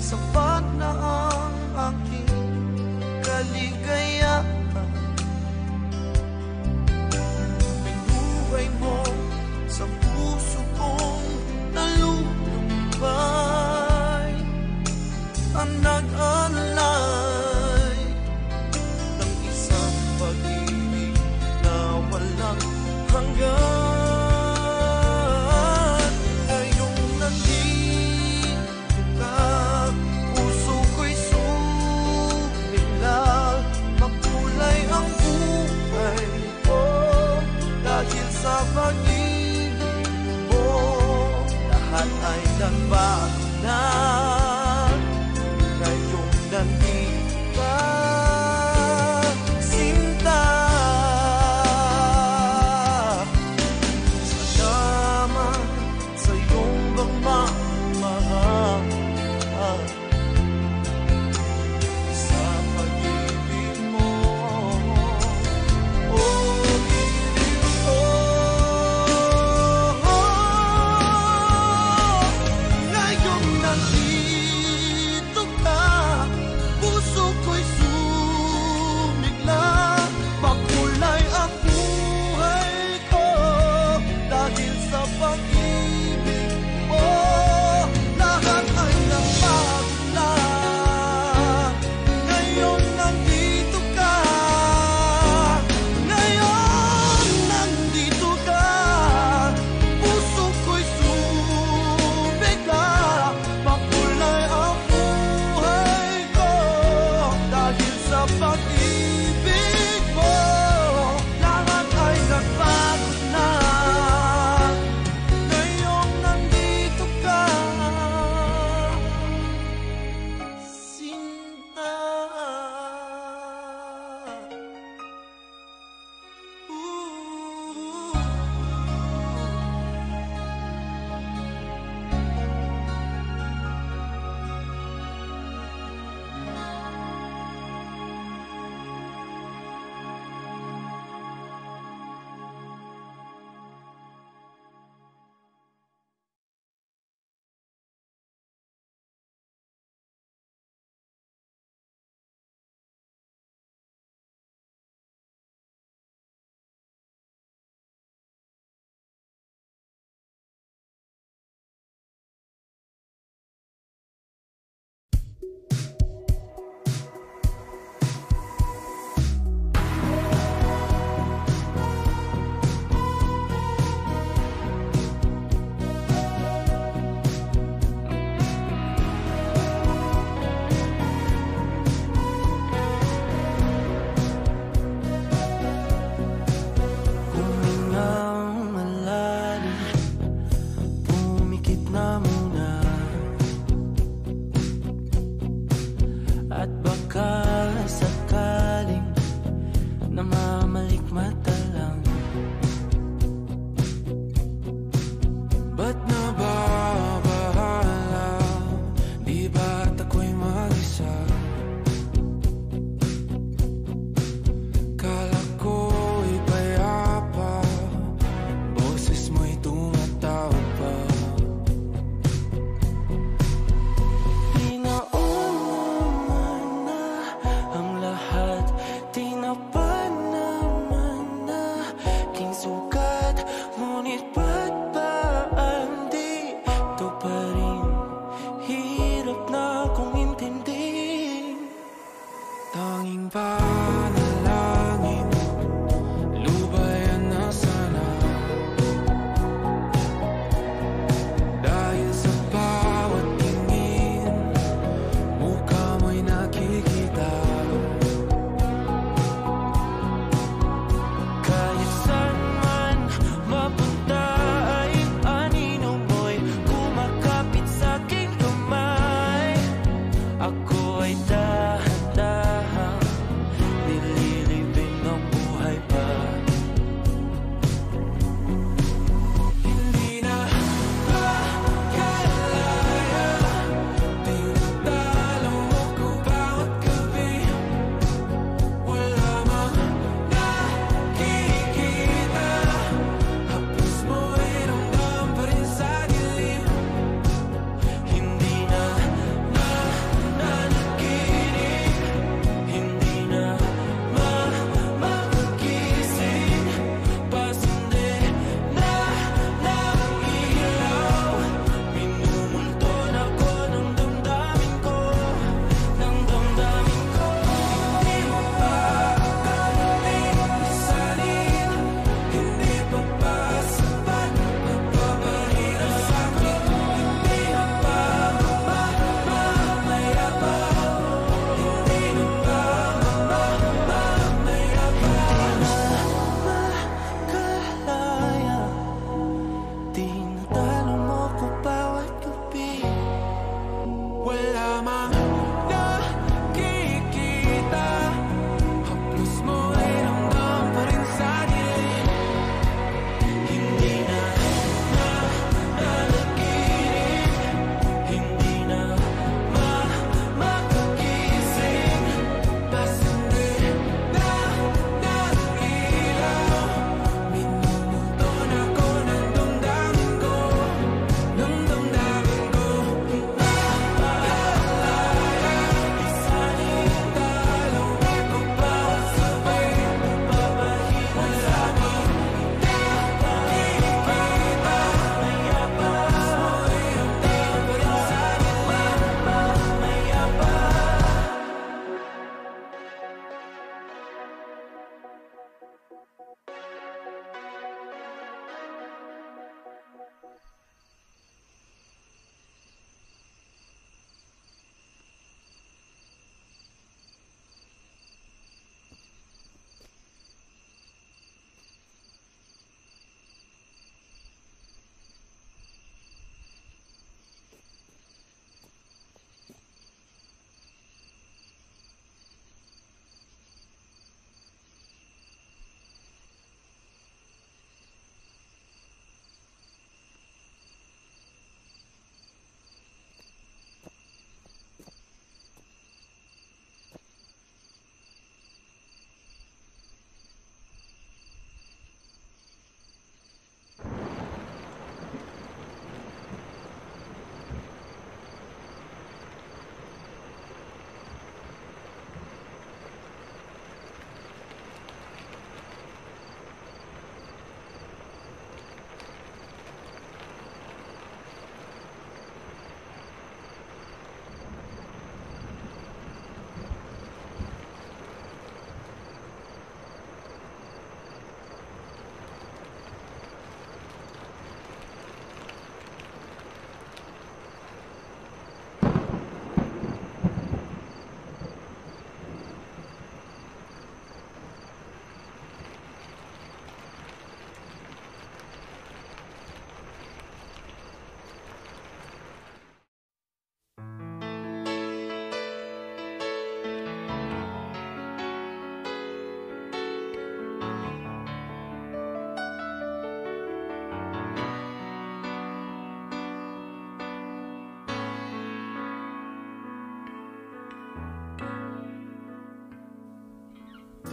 sapat na ang aking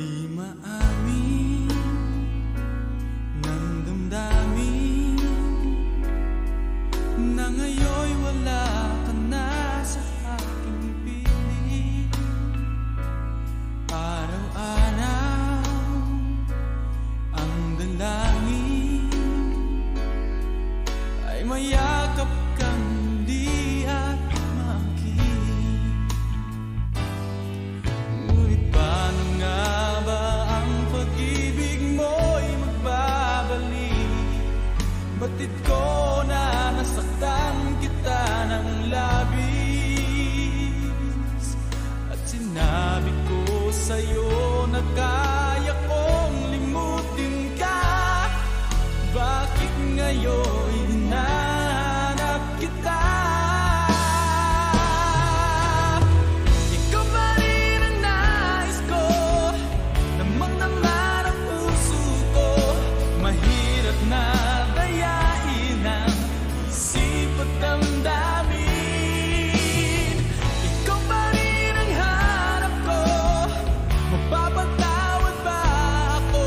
Di maamin ng damdamin na ngayon'y wala ka na sa aking piling. Araw-araw ang dalangin ay mayakap kang hindi at makinig. Ngunit paano nga ba ang pag-ibig mo'y magbabalik? Batid ko na nasaktan kita ng labis, at sinabi ko sa'yo na kaya kong limutin ka. Bakit ngayon hinahanap kita? Ikaw pa rin ang nais ko, namang naman ang puso ko. Mahirap na dayain ang isip at damdamin. Ikaw pa rin ang hanap ko, mapapatawad ba ako?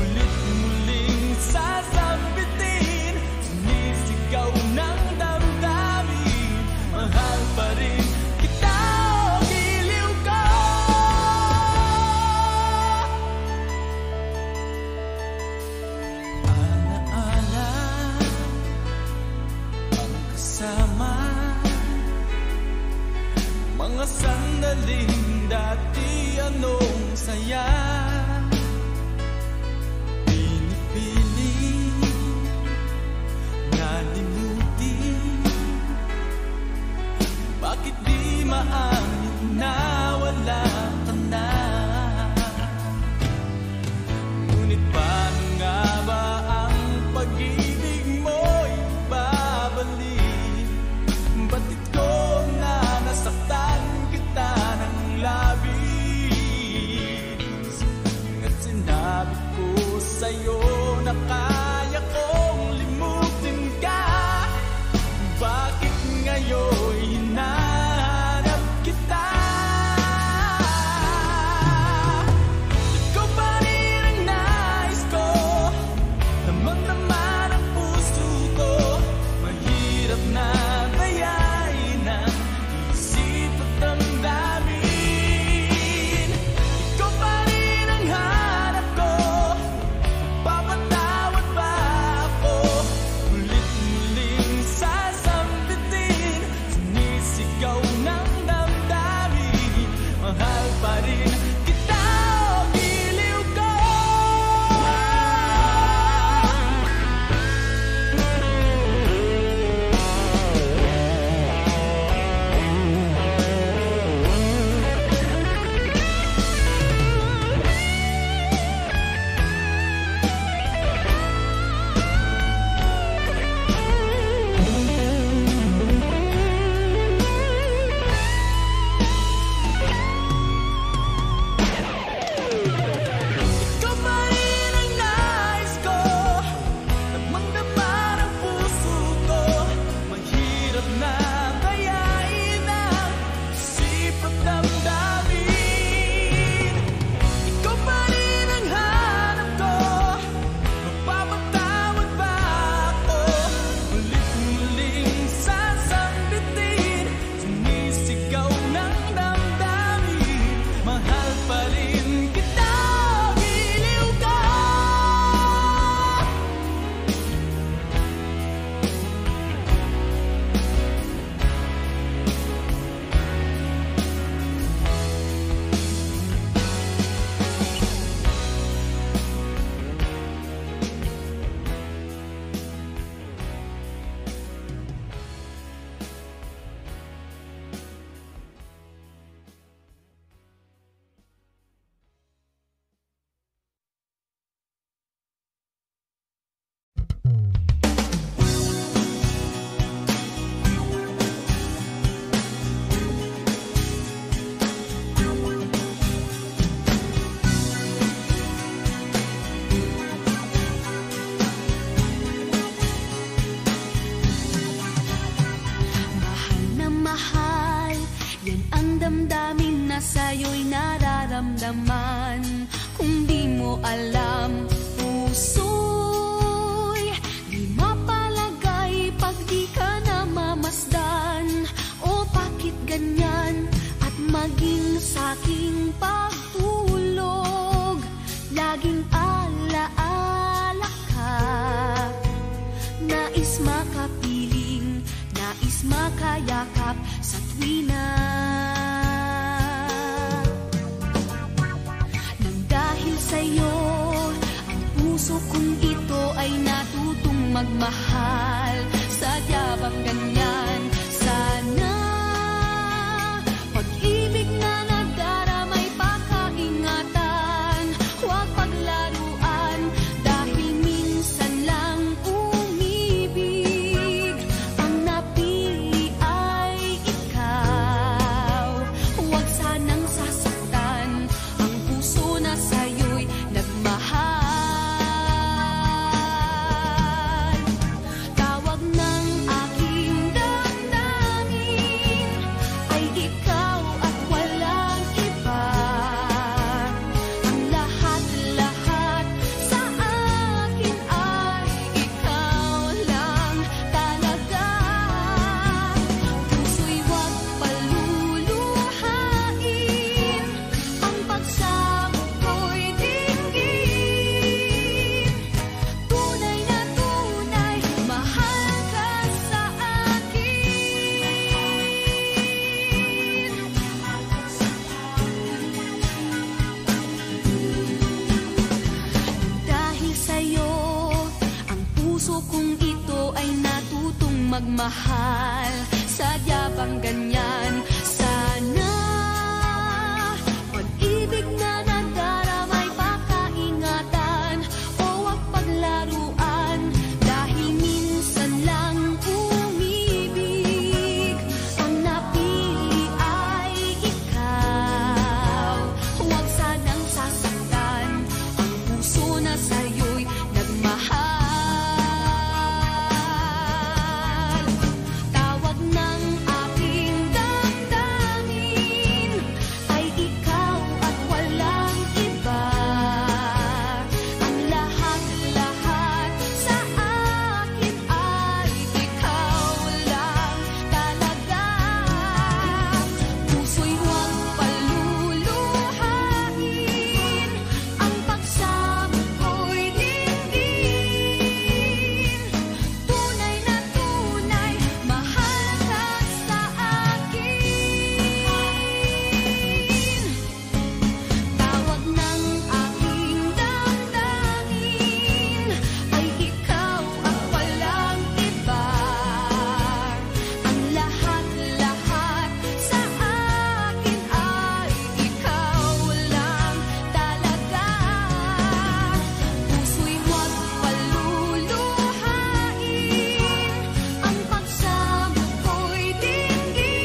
Mulit-muling sasabitin, sumisigaw ng damdamin. Mahal pa rin kita, o giliw ko. Alaala ang kasama, mga sandaling dati anong saya. Pinipili na limutin, bakit di maamin na wala ka na? Ngunit paano nga ba ang pag-ibig mo'y babalik? Batid ko na nasaktan kita ng labis, at sinabi ko sa'yo na kaya kong limutin ka. Bakit ngayon hinahanap kita? Ikaw pa rin ang nais ko, namang naman ang puso ko. Mahirap na dayain ang isip at damdamin. Ikaw pa rin ang hanap ko, papatawad ba ako? Mulit-muling sasambitin, sumisigaw ng damdamin. Mahal pa rin kita, o giliw ko. Ikaw pa rin ang nais ko, namang naman ang puso ko. Mahirap na dayain ang isip at damdamin. Ikaw pa rin ang hanap ko, mapapatawad ba ako? Mulit-muling sasambitin, sumisigaw ng damdamin. Mahal pa rin kita, o giliw ko. Mahal, yan ang damdamin na sa'yo'y nararamdaman. yakap sa tuwina. Nang dahil sa'yo, ang puso kong ito ay natutong magmahal. Sadya bang ganyan? Sana pag-ibig na nagdaramay pakaingatan, huwag paglaruan dahil minsan lang umibig. Ang napili ay ikaw, huwag sanang sasaktan ang puso na sa'yo'y nagmahal. Tawag ng aking damdamin ay ikaw at walang iba. Ang lahat-lahat sa akin ay ikaw lang talaga. Puso'y huwag paluluhain, ang pagsamo ko'y dinggin. Tunay na tunay, mahal ka sa akin. Dahil sa'yo, ang puso kong ito ay natutong magmahal. Sadya bang ganyan? Sana pag-ibig na nagdaramay pakaingatan, o wag paglaruan dahil minsan lang umibig. Ang napili ay ikaw, huwag sanang sasaktan ang puso na sa'yo'y nagmahal. Tawag ng aking damdamin ay ikaw at walang iba. Ang lahat-lahat sa akin ay ikaw lang talaga. Puso'y huwag paluluhain, ang pagsamo ko'y dinggin. Tunay na tunay, mahal ka sa akin. Tawag ng aking damdamin ay ikaw at walang iba. Ang lahat-lahat sa akin ay ikaw lang talaga. Puso'y huwag paluluhain, ang pagsamo ko'y dinggin.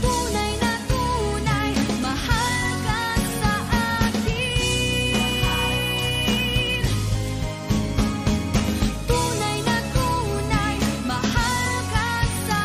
Tunay na tunay, mahal ka sa akin. Tunay na tunay, mahal ka sa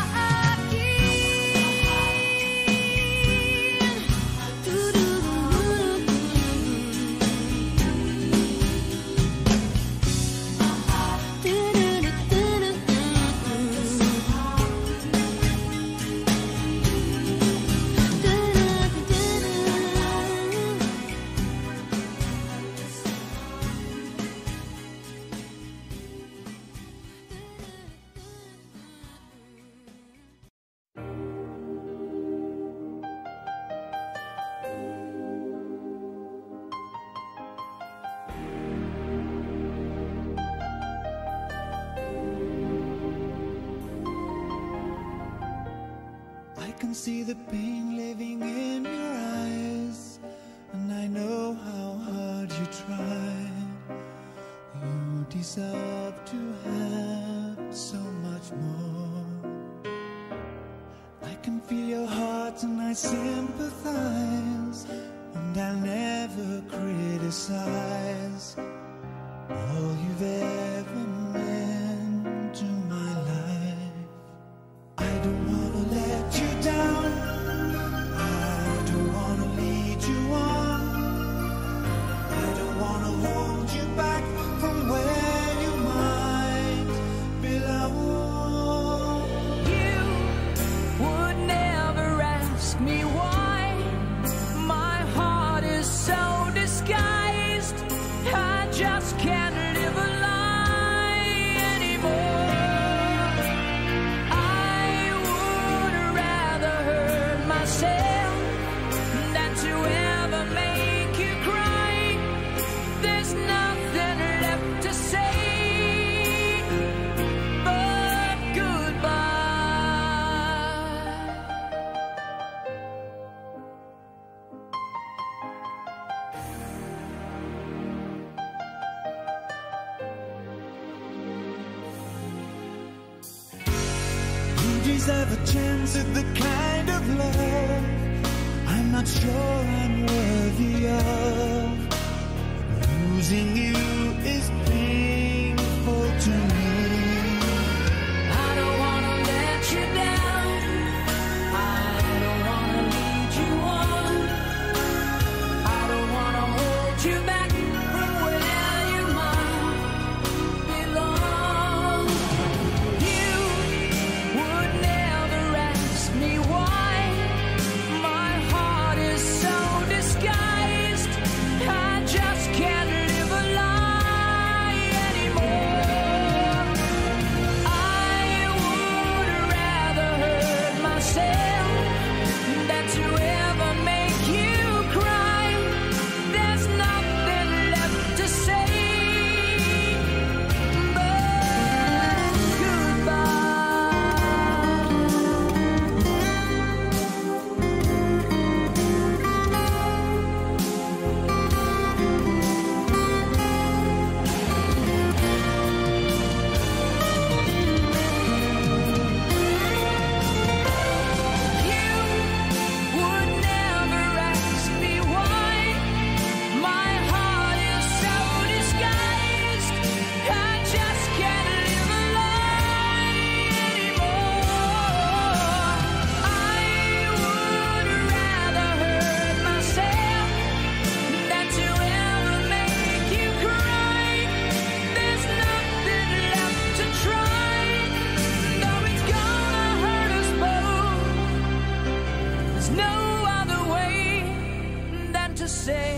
I can see the pain living in your eyes, and I know how hard you tried. You deserve to have so much more. I can feel your heart and I sympathize, and I'll never criticize all you've ever meant to my life. I don't wanna let you down, I don't wanna lead you on, I don't wanna hold you back from where you might belong. You would never ask me why. My heart is so disguised, I just can't live a lie. always have a chance at the kind of love I'm not sure I'm worthy of. Losing you is painful to me. I don't wanna let you down. I don't wanna lead you on. I don't wanna hold you back from where you might belong. You would never ask me why. My heart is so disguised. I just can't live a lie anymore. I would rather hurt myself than to ever make you cry. There's nothing left to say but you would never ask me why. My heart is so disguised. I just can't live a lie anymore. I would rather hurt myself than to ever make you cry. There's nothing left to try, though it's gonna hurt us both. There's no other way than to say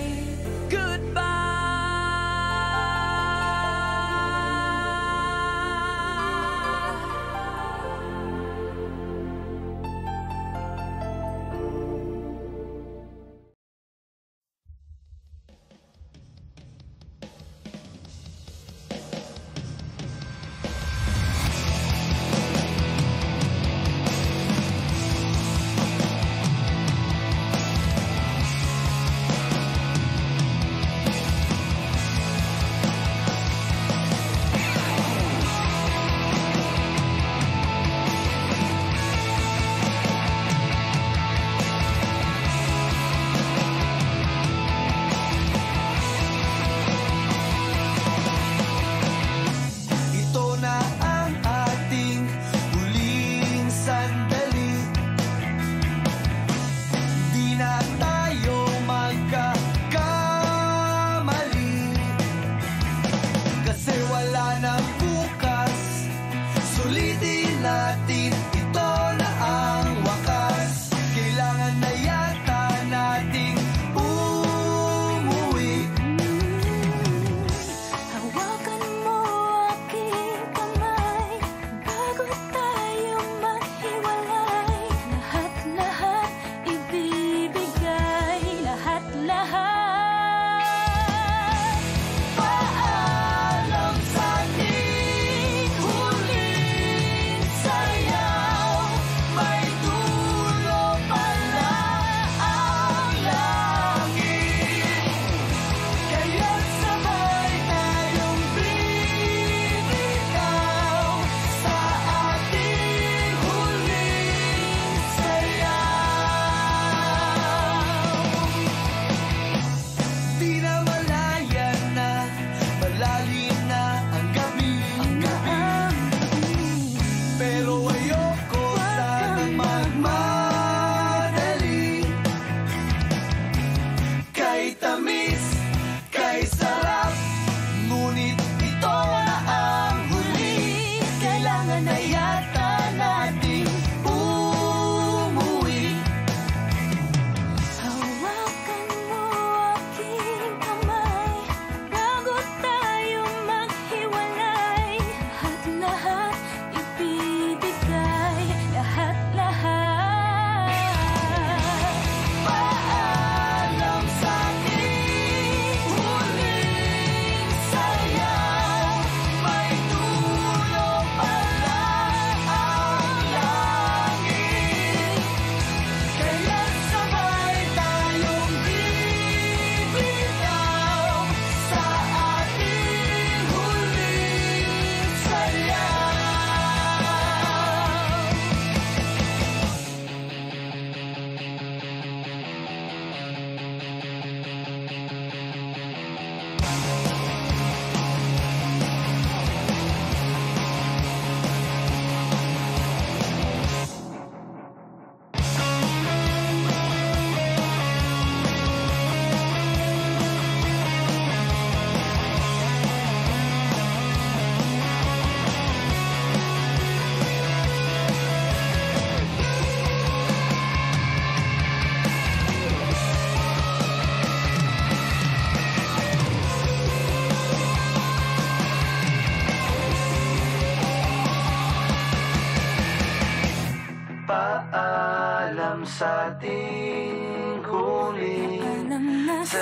sa ating huling Alam na sa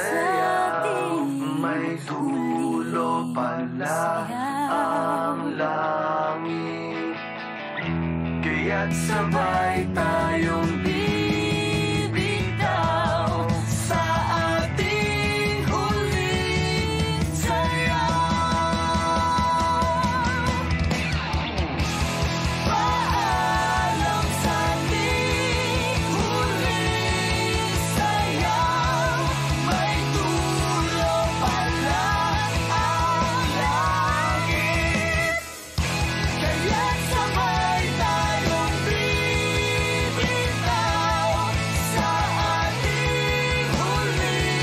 ating may dulo pala ang langit. Kaya't sabay tayong bibitaw sa ating huling sayaw. Paalam sa ating huling sayaw, may dulo pala ang langit. Kaya't sabay tayong bibitaw sa ating huling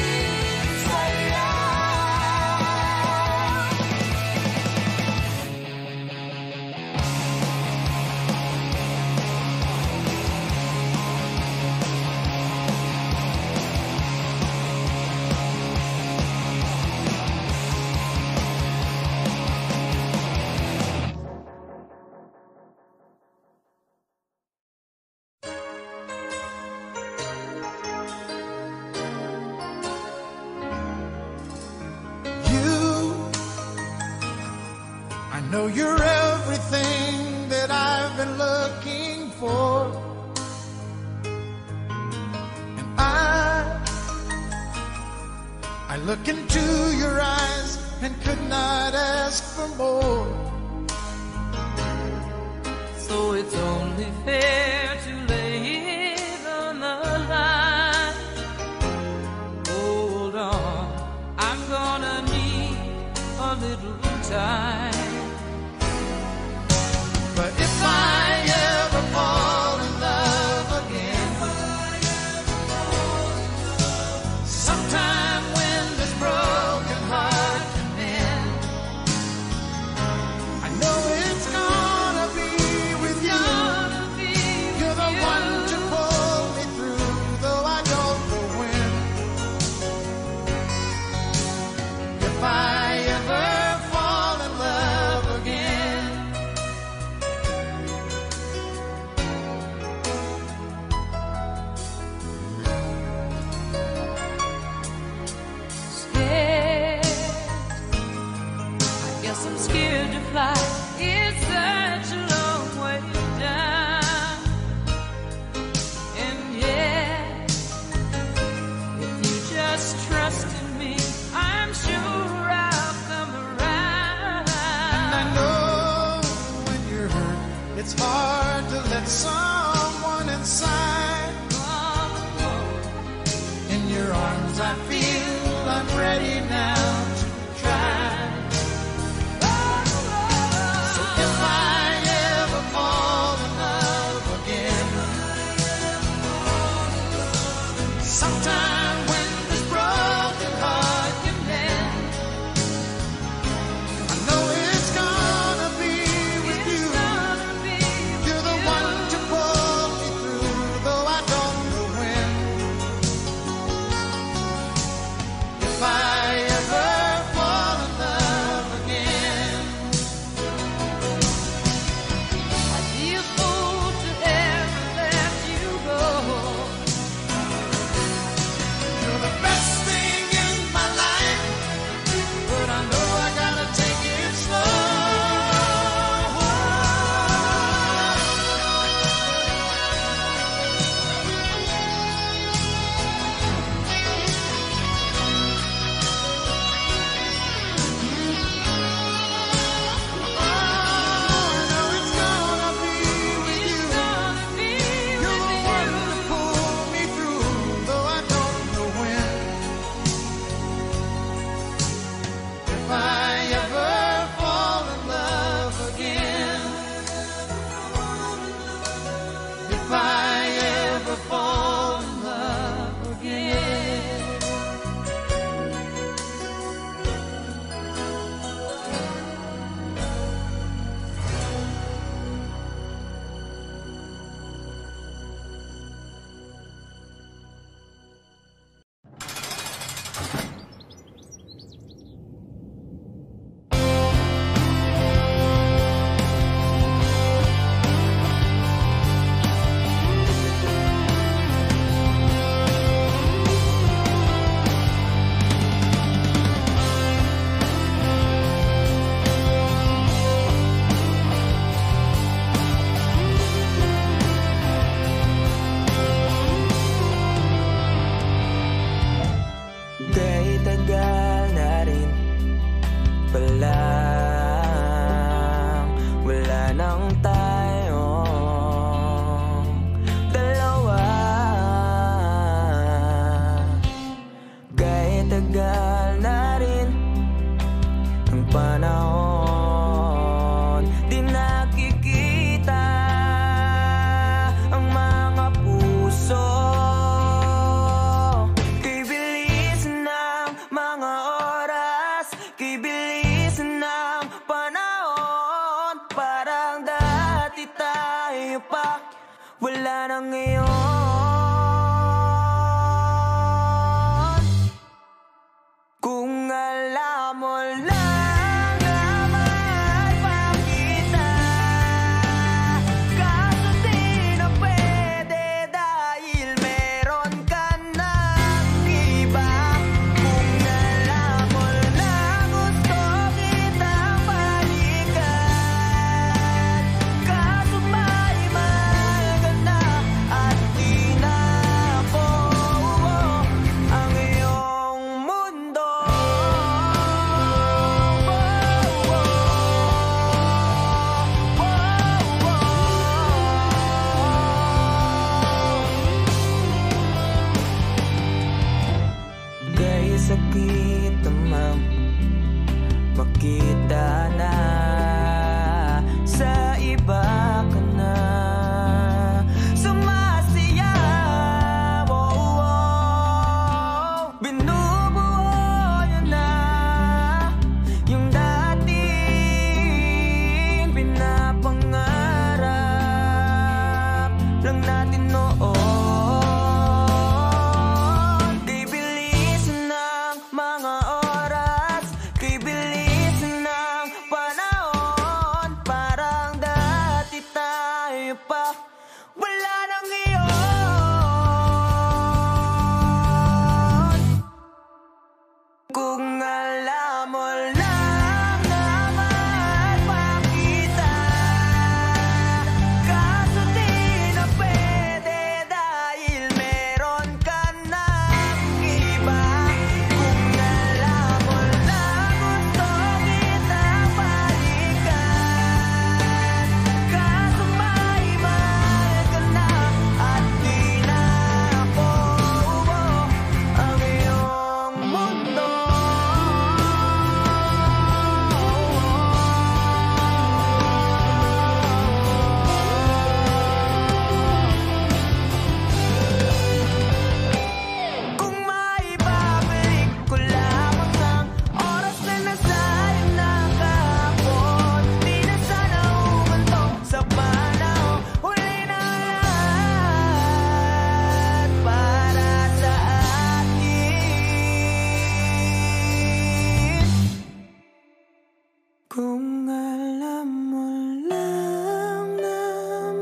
I know you're everything that I've been looking for. And I look into your eyes and could not ask for more. So it's only fair to lay it on the line. Hold on, I'm gonna need a little time. But if I ever fall in love again, sometime when this broken heart can mend, I know it's gonna be with you. You're the one to pull me through, though I don't know when. If I ever fall in love again, Scared, I guess I'm scared to fly. It's such a long way down. And yet, if you just trust in me, I'm sure I'll come around. I know when you're hurt, it's hard to let someone inside. In your arms I feel I'm ready now to try. So if I ever fall in love again, sometime when this broken heart can mend, I know it's gonna be with you. You're the one to pull me through, though I don't know when. If I ever oras, kay bilis ng panahon. Parang dati tayo pa, wala na ngayon. Kung alam mo lang na mahal pa kita, kaso di na pwede dahil meron ka ng iba. Kung alam mo lang gusto kitang balikan, kaso may mahal ka na at di na ako ang iyong mundo. Kay sakit naman makita na sa iba ka na sumasayaw. Binubuo niyo na yung dating pinapangarap lang natin noon. Kay bilis ng mga oras, kay bilis ng panahon. Parang dati tayo pa, wala na ngayon. Kung alam mo lang na mahal pa kita, kaso di na pwede dahil meron ka ng iba. Kung alam mo lang gusto kitang balikan, kaso may mahal ka na at di na ako ang iyong mundo. Kung maibabalik ko lamang ang oras na nasayang na kahapon, di na sana humantong sa panahon. Huli na lahat para sa atin. Kung alam mo lang na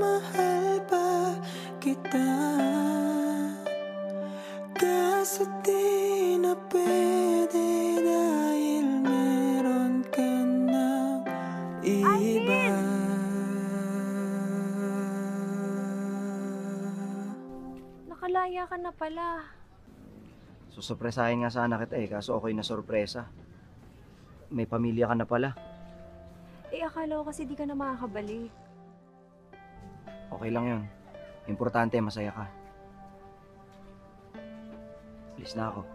mahal pa kita, kaso di na pwede dahil meron ka ng iba. Nakalaya ka na pala. Susurpresahin nga sana kita kaso ako'y nasurpresa. May pamilya ka na pala. Akala ko kasi di ka na makakabalik. Okay lang yun. Importante, masaya ka. Alis na ako.